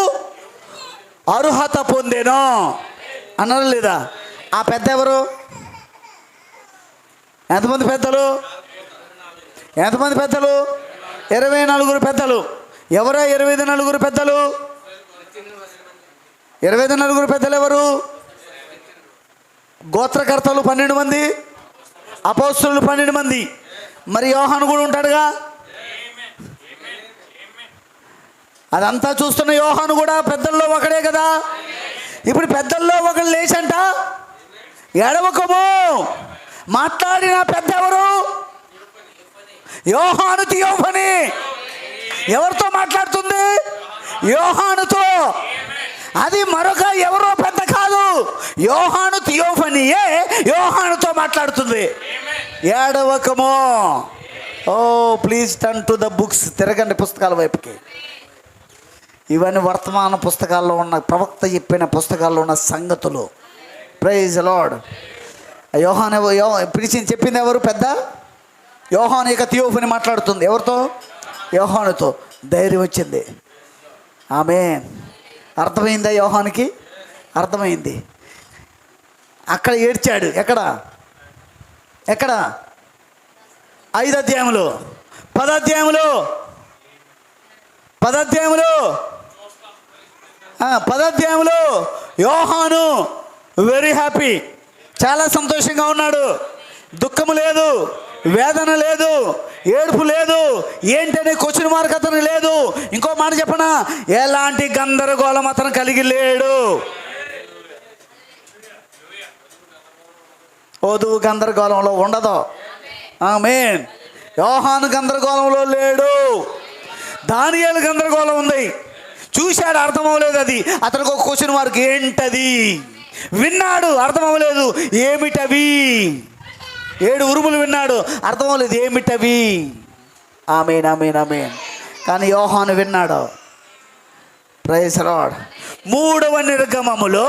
అర్హత పొందెను అన్నారు లేదా? ఆ పెద్ద ఎవరు? ఎంతమంది పెద్దలు? 24 పెద్దలు. ఎవరా 24 పెద్దలు? 24 పెద్దలు ఎవరు? గోత్రకర్తలు 12 మంది, అపోస్తలులు 12 మంది. మరి యోహాను కూడా ఉంటాడుగా. అదంతా చూస్తున్న యోహాను కూడా పెద్దల్లో ఒకడే కదా. ఇప్పుడు పెద్దల్లో ఒకడు లేచంట, ఏడవకము, మాట్లాడిన పెద్ద ఎవరు? యోహాను థియోఫనీ. ఎవరితో మాట్లాడుతుంది? యోహానుతో. అది మరొక ఎవరో పెద్ద కాదు, యోహాను థియోఫనీయే యోహానుతో మాట్లాడుతుంది. ఏడవకము. Oh please turn to the books. తిరగండి పుస్తకాల వైపుకి. ఇవన్నీ వర్తమాన పుస్తకాల్లో ఉన్న, ప్రవక్త చెప్పిన పుస్తకాల్లో ఉన్న సంగతులు. Praise Lord. యోహాను పిలిచి చెప్పింది ఎవరు? పెద్ద యోహాను. ఇక థియోఫనీ మాట్లాడుతుంది. ఎవరితో? యోహానుతో. ధైర్యం వచ్చింది. ఆమేన్. అర్థమైందా? యోహానుకి అర్థమైంది. అక్కడ ఏడ్చాడు. ఎక్కడ 5వ అధ్యాయంలో, 10వ అధ్యాయంలో, 10వ అధ్యాయంలో యోహాను వెరీ హ్యాపీ, చాలా సంతోషంగా ఉన్నాడు. దుఃఖము లేదు, వేదన లేదు, ఏడుపు లేదు, ఏంటనే క్వశ్చన్ మార్క్ అతను లేదు. ఇంకో మాట చెప్పనా, ఎలాంటి గందరగోళం అతను కలిగి లేడు. వధువు గందరగోళంలో ఉండదు. ఆమేన్. యోహాను గందరగోళంలో లేడు. దానియేలు గందరగోళం ఉంది. చూశాడు, అర్థం అవ్వలేదు. అది అతనికి ఒక క్వశ్చన్ మార్క్. ఏంటది? విన్నాడు, అర్థం అవ్వలేదు. ఏమిటవి? 7 ఉరుములు విన్నాడు, అర్థం అవ్వలేదు. ఏమిటవి? ఆమేన్. కానీ యోహాను విన్నాడు. Praise Lord. 3వ నిర్గమములో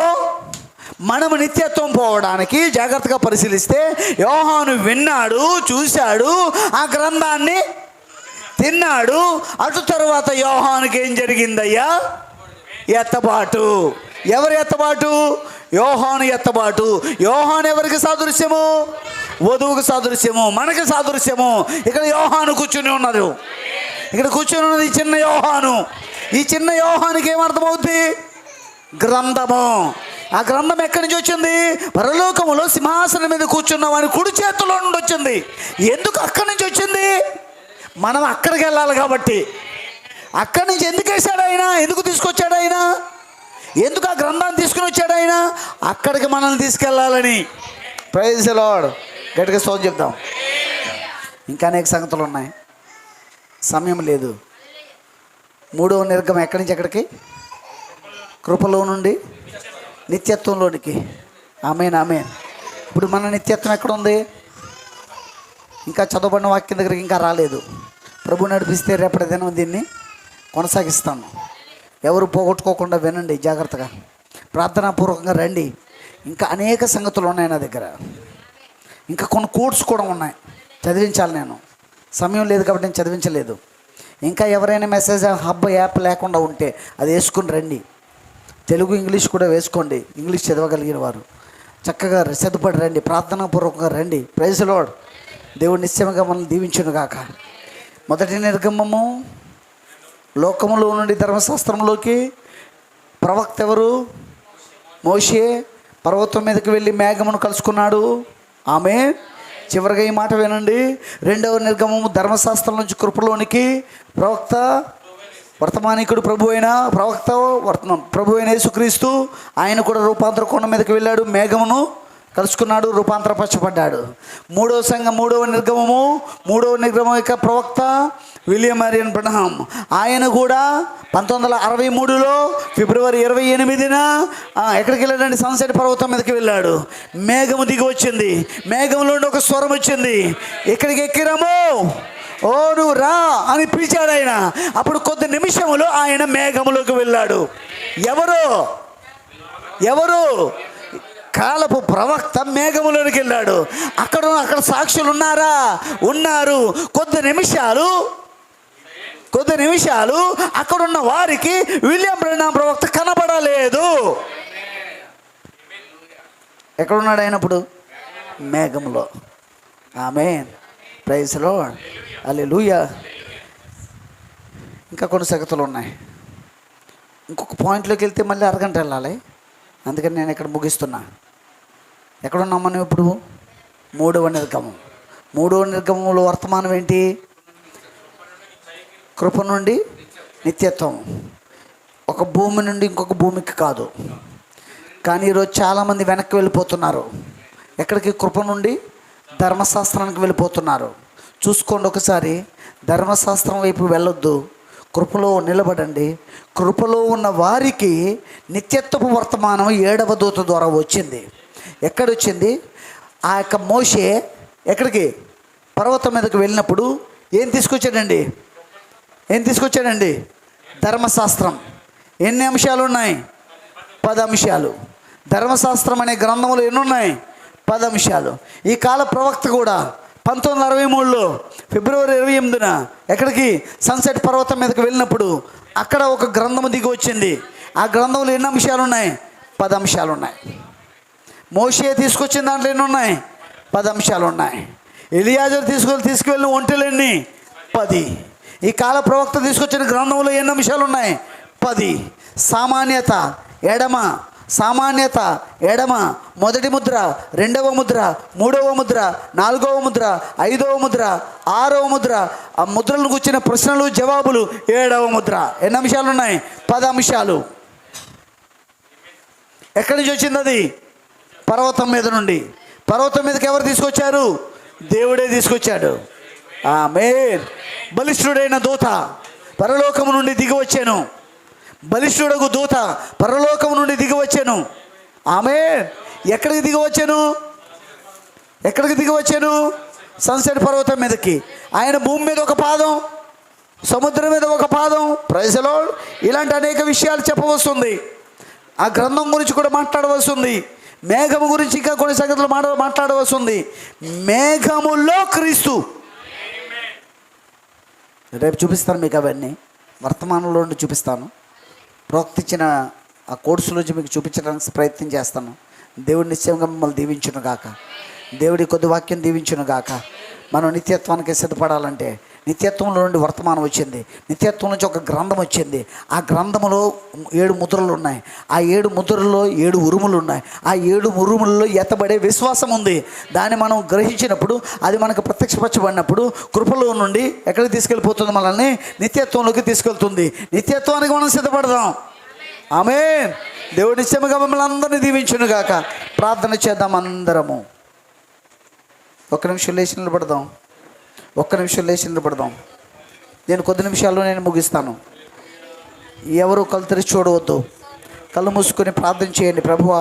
మనము నిత్యత్వం పోవడానికి జాగ్రత్తగా పరిశీలిస్తే యోహాను విన్నాడు, చూశాడు, ఆ గ్రంథాన్ని తిన్నాడు. అటు తరువాత యోహానుకి ఏం జరిగిందయ్యా? ఎత్తబాటు. ఎవరి ఎత్తబాటు? యోహాను ఎత్తబాటు. యోహాను ఎవరికి సాదృశ్యము? వధువుకు సాదృశ్యము, మనకి సాదృశ్యము. ఇక్కడ యోహాను కూర్చుని ఉన్నారు. ఇక్కడ కూర్చుని ఉన్నది చిన్న యోహాను. ఈ చిన్న యోహానికి ఏమర్థమవుతుంది? గ్రంథము. ఆ గ్రంథం ఎక్కడి నుంచి వచ్చింది? పరలోకములో సింహాసనం మీద కూర్చున్న వాని కుడి చేతిలో నుండి వచ్చింది. ఎందుకు అక్కడి నుంచి వచ్చింది? మనం అక్కడికి వెళ్ళాలి కాబట్టి. అక్కడి నుంచి ఎందుకు వేశాడు ఆయన? ఎందుకు తీసుకొచ్చాడు ఆయన? ఎందుకు ఆ గ్రంథాన్ని తీసుకుని వచ్చాడు ఆయన? అక్కడికి మనల్ని తీసుకెళ్ళాలని. Praise the Lord. గట్టిగా స్తోత్రం చెప్దాం. ఇంకా అనేక సంగతులు ఉన్నాయి, సమయం లేదు. 3వ నిర్గమం ఎక్కడి నుంచి ఎక్కడికి? కృపలో నుండి నిత్యత్వంలోనికి. ఆమేన్. ఇప్పుడు మన నిత్యత్వం ఎక్కడుంది? ఇంకా చదవబడిన వాక్యం దగ్గరికి ఇంకా రాలేదు. ప్రభు నడిపిస్తే రేపటి దినం దీన్ని కొనసాగిస్తాను. ఎవరు పోగొట్టుకోకుండా వినండి జాగ్రత్తగా, ప్రార్థనాపూర్వకంగా రండి. ఇంకా అనేక సంగతులు ఉన్నాయి నా దగ్గర. ఇంకా కొన్ని కోర్స్ కూడా ఉన్నాయి, చదివించాలి. నేను సమయం లేదు కాబట్టి నేను చదివించలేదు. ఇంకా ఎవరైనా మెసేజ్ హబ్ యాప్ లేకుండా ఉంటే అది వేసుకుని రండి. తెలుగు ఇంగ్లీష్ కూడా వేసుకోండి. ఇంగ్లీష్ చదవగలిగిన వారు చక్కగా సిద్ధపడి రండి, ప్రార్థనాపూర్వకంగా రండి. Praise the Lord. దేవుడు నిశ్చయంగా మనల్ని దీవించును గాక. మొదటి నిర్గమము, లోకములో నుండి ధర్మశాస్త్రంలోకి. ప్రవక్త ఎవరు? మోషే. పర్వతం మీదకి వెళ్ళి మేఘమును కలుసుకున్నాడు. ఆమేన్. చివరిగా ఈ మాట వినండి. 2వ నిర్గమము ధర్మశాస్త్రం నుంచి కృపలోనికి ప్రవక్త వర్తమానికుడు ప్రభు అయిన ప్రవక్త ప్రభు అయిన యేసుక్రీస్తు ఆయన కూడా రూపాంతర కొండ మీదకి వెళ్ళాడు, మేఘమును కలుసుకున్నాడు, రూపాంతరపరచబడ్డాడు. మూడవ నిర్గమం యొక్క ప్రవక్త విలియం మరియన్ బ్రనహాం. ఆయన కూడా 1963లో ఫిబ్రవరి 28న ఎక్కడికి వెళ్ళాడండి? సన్సెట్ పర్వతం మీదకి వెళ్ళాడు. మేఘము దిగి వచ్చింది, మేఘంలో ఒక స్వరం వచ్చింది, ఇక్కడికి ఎక్కిరాము, ఓ నువ్వు రా అని పిలిచాడు ఆయన. అప్పుడు కొద్ది నిమిషములు ఆయన మేఘములోకి వెళ్ళాడు. ఎవరు? కాలపు ప్రవక్త మేఘములోనికి వెళ్ళాడు. అక్కడ సాక్షులు ఉన్నారా? ఉన్నారు. కొద్ది నిమిషాలు అక్కడున్న వారికి విలియం బ్రనహాం ప్రవక్త కనబడలేదు. ఎక్కడున్నాడు ఆయన ఇప్పుడు? మేఘంలో. ఆమేన్, ప్రైజ్ ది లార్డ్, హల్లెలూయా. ఇంకా కొన్ని సంగతులు ఉన్నాయి. ఇంకొక పాయింట్లోకి వెళ్తే మళ్ళీ అరగంట వెళ్ళాలి, అందుకని నేను ఇక్కడ ముగిస్తున్నా. ఎక్కడున్నాం మనం ఇప్పుడు? 3వ నిర్గమంలో వర్తమానం ఏంటి? కృప నుండి నిత్యత్వం. ఒక భూమి నుండి ఇంకొక భూమికి కాదు. కానీ ఈరోజు చాలామంది వెనక్కి వెళ్ళిపోతున్నారు. ఎక్కడికి? కృప నుండి ధర్మశాస్త్రానికి వెళ్ళిపోతున్నారు. చూసుకోండి ఒకసారి, ధర్మశాస్త్రం వైపు వెళ్ళొద్దు, కృపలో నిలబడండి. కృపలో ఉన్న వారికి నిత్యత్వపు వర్తమానం 7వ దూత ద్వారా వచ్చింది. ఎక్కడొచ్చింది? ఆ యొక్క మోషే ఎక్కడికి? పర్వతం మీదకి వెళ్ళినప్పుడు ఏం తీసుకొచ్చాడండి? ధర్మశాస్త్రం. ఎన్ని అంశాలు ఉన్నాయి? 10 అంశాలు. ధర్మశాస్త్రం అనే గ్రంథంలో ఎన్ని ఉన్నాయి? 10 అంశాలు. ఈ కాల ప్రవక్త కూడా 1963లో ఫిబ్రవరి 28న ఎక్కడికి? సన్సెట్ పర్వతం మీదకి వెళ్ళినప్పుడు అక్కడ ఒక గ్రంథము దిగి వచ్చింది. ఆ గ్రంథంలో ఎన్ని అంశాలు ఉన్నాయి? 10 అంశాలు ఉన్నాయి. మోషే తీసుకొచ్చిన దాంట్లో ఎన్ని ఉన్నాయి? 10 అంశాలు ఉన్నాయి. ఎలియాజరు తీసుకువెళ్ళిన ఒంటెలన్నీ 10. ఈ కాల ప్రవక్త తీసుకొచ్చిన గ్రంథంలో ఎన్ని అంశాలు ఉన్నాయి? 10. సామాన్యత ఎడమ, మొదటి ముద్ర, 2వ ముద్ర, 3వ ముద్ర, 4వ ముద్ర, 5వ ముద్ర, 6వ ముద్ర, ఆ ముద్రలను కూర్చిన ప్రశ్నలు జవాబులు 7వ ముద్ర. ఎన్ని అంశాలు ఉన్నాయి? 10 అంశాలు. ఎక్కడి నుంచి వచ్చింది అది? పర్వతం మీద నుండి. పర్వతం మీదకి ఎవరు తీసుకొచ్చారు? దేవుడే తీసుకొచ్చాడు. ఆమేన్. బలిష్ఠుడైన దూత పరలోకము నుండి దిగి వచ్చాను. బలిష్ఠుడకు దూత పరలోకము నుండి దిగి వచ్చాను. ఆమేన్. ఎక్కడికి దిగి వచ్చాను? సన్సెట్ పర్వతం మీదకి. ఆయన భూమి మీద ఒక పాదం, సముద్రం మీద ఒక పాదం. Praise the Lord. ఇలాంటి అనేక విషయాలు చెప్పవస్తుంది. ఆ గ్రంథం గురించి కూడా మాట్లాడవలసింది. మేఘము గురించి ఇంకా కొన్ని సంగతులు మాట్లాడవలసింది. మేఘములో క్రీస్తు. రేపు చూపిస్తాను మీకు అవన్నీ, వర్తమానంలో నుండి చూపిస్తాను. ప్రవక్త ఇచ్చిన ఆ కోర్సులోంచి మీకు చూపించడానికి ప్రయత్నం చేస్తాను. దేవుడు నిశ్చయంగా మిమ్మల్ని దీవించును గాక. దేవుడి కొద్ది వాక్యం దీవించును గాక. మనం నిత్యత్వానికి సిద్ధపడాలంటే నిత్యత్వంలో నుండి వర్తమానం వచ్చింది. నిత్యత్వం నుంచి ఒక గ్రంథం వచ్చింది. ఆ గ్రంథంలో 7 ముద్రలు ఉన్నాయి. ఆ 7 ముద్రల్లో 7 ఉరుములు ఉన్నాయి. ఆ 7 ఉరుములలో ఎత్తబడే విశ్వాసం ఉంది. దాన్ని మనం గ్రహించినప్పుడు, అది మనకు ప్రత్యక్షపరచబడినప్పుడు కృపలో నుండి ఎక్కడికి తీసుకెళ్ళిపోతుంది? మనల్ని నిత్యత్వంలోకి తీసుకెళ్తుంది. నిత్యత్వానికి మనం సిద్ధపడదాం. ఆమేన్. దేవుడు నిశ్చయముగా మిమ్మల్ని అందరినీ దీవించును గాక. ప్రార్థన చేద్దాం అందరము. ఒక్క నిమిషం లేచి నిలబడదాం. నేను కొద్ది నిమిషాల్లో ముగిస్తాను. ఎవరు కళ్ళు తెరిచి చూడవద్దు, కళ్ళు మూసుకొని ప్రార్థన చేయండి. ప్రభువా,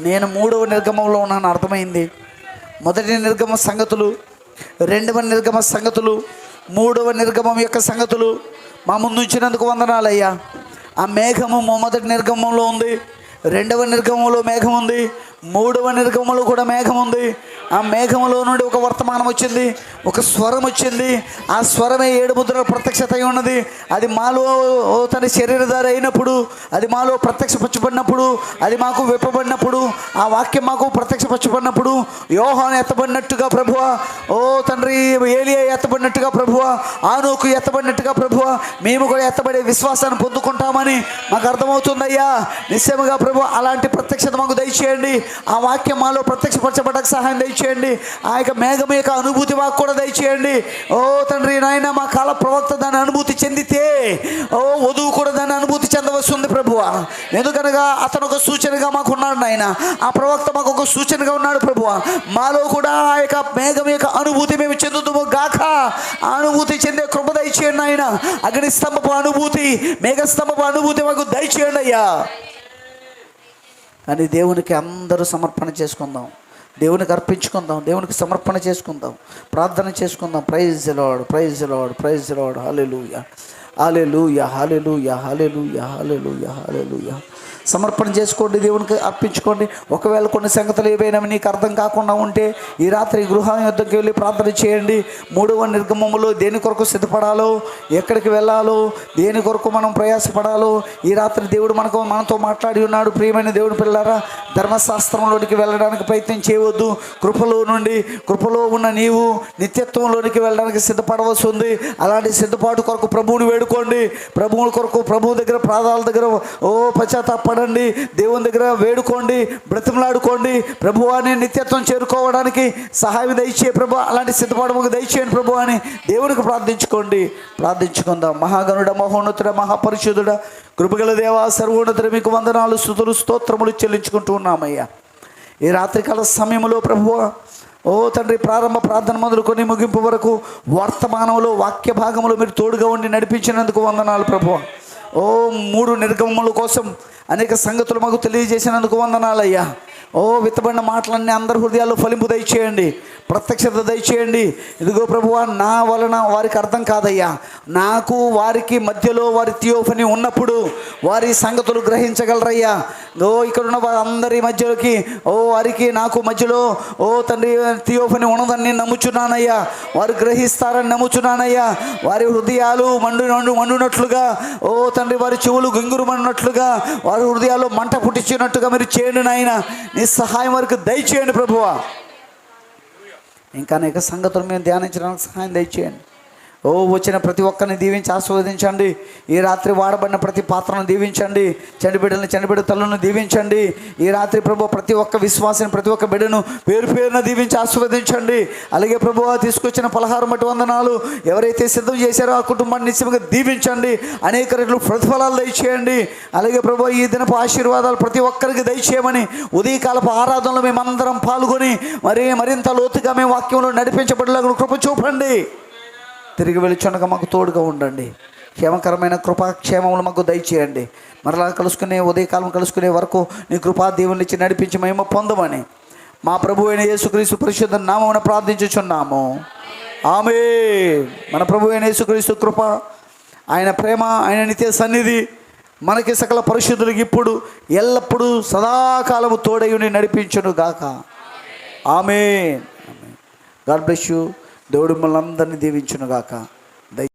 నేను 3వ నిర్గమంలో ఉన్నాను, అర్థమైంది. మొదటి నిర్గమ సంగతులు, 2వ నిర్గమ సంగతులు, 3వ నిర్గమం యొక్క సంగతులు మా ముందు ఉంచినందుకు వందనాలయ్యా. ఆ మేఘము మొదటి నిర్గమంలో ఉంది, 2వ నిర్గమంలో మేఘం ఉంది, 3వ నిర్గమంలో కూడా మేఘం ఉంది. ఆ మేఘములో నుండి ఒక వర్తమానం వచ్చింది, ఒక స్వరం వచ్చింది. ఆ స్వరమే 7 ముద్రల ప్రత్యక్షత అయి ఉన్నది. అది మాలో తన శరీరధారి అయినప్పుడు, అది మాలో ప్రత్యక్షపరచబడినప్పుడు, అది మాకు విప్పబడినప్పుడు, ఆ వాక్యం మాకు ప్రత్యక్షపరచబడినప్పుడు, యోహాను ఎత్తబడినట్టుగా ప్రభువా, ఓ తండ్రి ఏలియా ఎత్తబడినట్టుగా ప్రభువా, ఆనోకు ఎత్తబడినట్టుగా ప్రభువా, మేము కూడా ఎత్తబడే విశ్వాసాన్ని పొందుకుంటామని మాకు అర్థమవుతుందయ్యా. నిశ్చయముగా ప్రభు అలాంటి ప్రత్యక్షత మాకు దయచేయండి. ఆ వాక్యం మాలో ప్రత్యక్షపరచబడకు సహాయం దయచేయండి. ఆ యొక్క మేఘం యొక్క అనుభూతి మాకు కూడా దయచేయండి. ఓ తండ్రి నాయన, మా కాల ప్రవక్త దాని అనుభూతి చెందితే వధువు కూడా దాన్ని అనుభూతి చెందవస్తుంది ప్రభువా. ఎందుకనగా అతను ఒక సూచనగా మాకు ఉన్నాడు నాయన, ఆ ప్రవక్త మాకు ఒక సూచనగా ఉన్నాడు ప్రభువా. మాలో కూడా ఆ యొక్క మేఘం యొక్క అనుభూతి మేము చెందుతాము గాక. ఆ అనుభూతి చెందే కృప దయచేయండి నాయన. అగ్ని స్తంభపు అనుభూతి, మేఘ స్తంభపు అనుభూతి మాకు దయచేయండి అయ్యా. అని దేవునికి అందరూ సమర్పణ చేసుకుందాం, దేవునికి అర్పించుకుందాం, దేవునికి సమర్పణ చేసుకుందాం, ప్రార్థన చేసుకుందాం. Praise the Lord, praise the Lord, praise the Lord. హల్లెలూయా, హల్లెలూయా, హల్లెలూయా, హల్లెలూయా, హల్లెలూయా, హల్లెలూయా. సమర్పణ చేసుకోండి, దేవునికి అర్పించుకోండి. ఒకవేళ కొన్ని సంగతులు ఏవైనా నీకు అర్థం కాకుండా ఉంటే ఈ రాత్రి గృహం యొద్దకు వెళ్ళి ప్రార్థన చేయండి. 3వ నిర్గమములో దేని కొరకు సిద్ధపడాలో, ఎక్కడికి వెళ్ళాలో, దేని కొరకు మనం ప్రయాసపడాలో ఈ రాత్రి దేవుడు మనతో మాట్లాడి ఉన్నాడు. ప్రియమైన దేవుని పిల్లారా, ధర్మశాస్త్రంలోనికి వెళ్ళడానికి ప్రయత్నం చేయవద్దు. కృపలో ఉన్న నీవు నిత్యత్వంలోనికి వెళ్ళడానికి సిద్ధపడవలసి ఉంది. అలాంటి సిద్ధపాటు కొరకు ప్రభువుని వేడుకోండి. ప్రభువుని కొరకు ప్రభువు దగ్గర, పాదాల దగ్గర పశ్చాత్తాపడండి. దేవుని దగ్గర వేడుకోండి, బ్రతిమలాడుకోండి. ప్రభువా, నేను నిత్యత్వం చేరుకోవడానికి సహాయం దయచే ప్రభు, అలాంటి సిద్ధపాటు దయచేయండి ప్రభు అని దేవునికి ప్రార్థించుకుందాం. మహాగణుడ, మహోన్నతుడ, మహాపరిశుద్ధుడ, కృపగల దేవా, సర్వోన్నతుడ, మీకు వందనాలు, స్తుతులు, స్తోత్రములు చెల్లించుకుంటూ ఉన్నామయ్యా. ఈ రాత్రికాల సమయంలో ప్రభువా, ఓ తండ్రి, ప్రారంభ ప్రార్థన మొదలుకొని ముగింపు వరకు వర్తమానంలో వాక్య భాగంలో మీరు తోడుగా ఉండి నడిపించినందుకు వందనాలు ప్రభువా. 3 నిర్గమముల కోసం అనేక సంగతులు మాకు తెలియజేసినందుకు వందనాలయ్యా. విత్తబడిన మాటలన్నీ అందరి హృదయాల్లో ఫలింపు దయచేయండి, ప్రత్యక్షత దయచేయండి. ఇదిగో ప్రభువా, నా వలన వారికి అర్థం కాదయ్యా, నాకు వారికి మధ్యలో వారి థియోఫనీ ఉన్నప్పుడు వారి సంగతులు గ్రహించగలరయ్యా. ఇక్కడ ఉన్న వారందరి మధ్యలోకి వారికి నాకు మధ్యలో తండ్రి థియోఫనీ ఉన్నదని నమ్ముచున్నానయ్యా. వారు గ్రహిస్తారని నమ్ముచున్నానయ్యా. వారి హృదయాలు మండునట్లుగా, తండ్రి వారి చెవులు గింగురుమన్నట్లుగా, వారి హృదయాల్లో మంట పుట్టించినట్టుగా మీరు చేయండి నాయన. నీ సహాయం వరకు దయచేయండి ప్రభువా. ఇంకా అనేక సంగతులు మేము ధ్యానించడానికి సహాయం దయచేయండి. వచ్చిన ప్రతి ఒక్కరిని దీవించి ఆశీర్వదించండి. ఈ రాత్రి వాడబడిన ప్రతి పాత్రను దీవించండి. చండిబిడ్డ తల్లను దీవించండి. ఈ రాత్రి ప్రభు ప్రతి ఒక్క విశ్వాసిని, ప్రతి ఒక్క బిడ్డను పేరున దీవించి ఆశీర్వదించండి. అలాగే ప్రభు తీసుకొచ్చిన పలహారం బట్టి వందనాలు. ఎవరైతే సిద్ధం చేశారో ఆ కుటుంబాన్ని నిశ్చయంగా దీవించండి. అనేక రెట్లు ప్రతిఫలాలు దయచేయండి. అలాగే ప్రభు ఈ దినపు ఆశీర్వాదాలు ప్రతి ఒక్కరికి దయచేయమని ఉదయకాలపు ఆరాధనలో మేమందరం పాల్గొని మరింత లోతుగా మేము వాక్యంలో నడిపించబడేలాగా కృప చూపండి. తిరిగి వెళుచుండగా మాకు తోడుగా ఉండండి. క్షేమకరమైన కృపాక్షేమములు మాకు దయచేయండి. మరలా ఉదయకాలం కలుసుకునే వరకు నీ కృపా దేవుని ఇచ్చి నడిపించి మేము పొందమని మా ప్రభు అయిన యేసుక్రీస్తు పరిశుద్ధ నామమున ప్రార్థించుచున్నాము. ఆమేన్. మన ప్రభు అయిన యేసుక్రీస్తు కృప, ఆయన ప్రేమ, ఆయన నిత్య సన్నిధి మనకి సకల పరిశుద్ధులకు ఇప్పుడు ఎల్లప్పుడూ సదాకాలము తోడయుని నడిపించును గాక. ఆమేన్. God bless you. దేవుడు మిమ్మల్ని అందరినీ దీవించును గాక.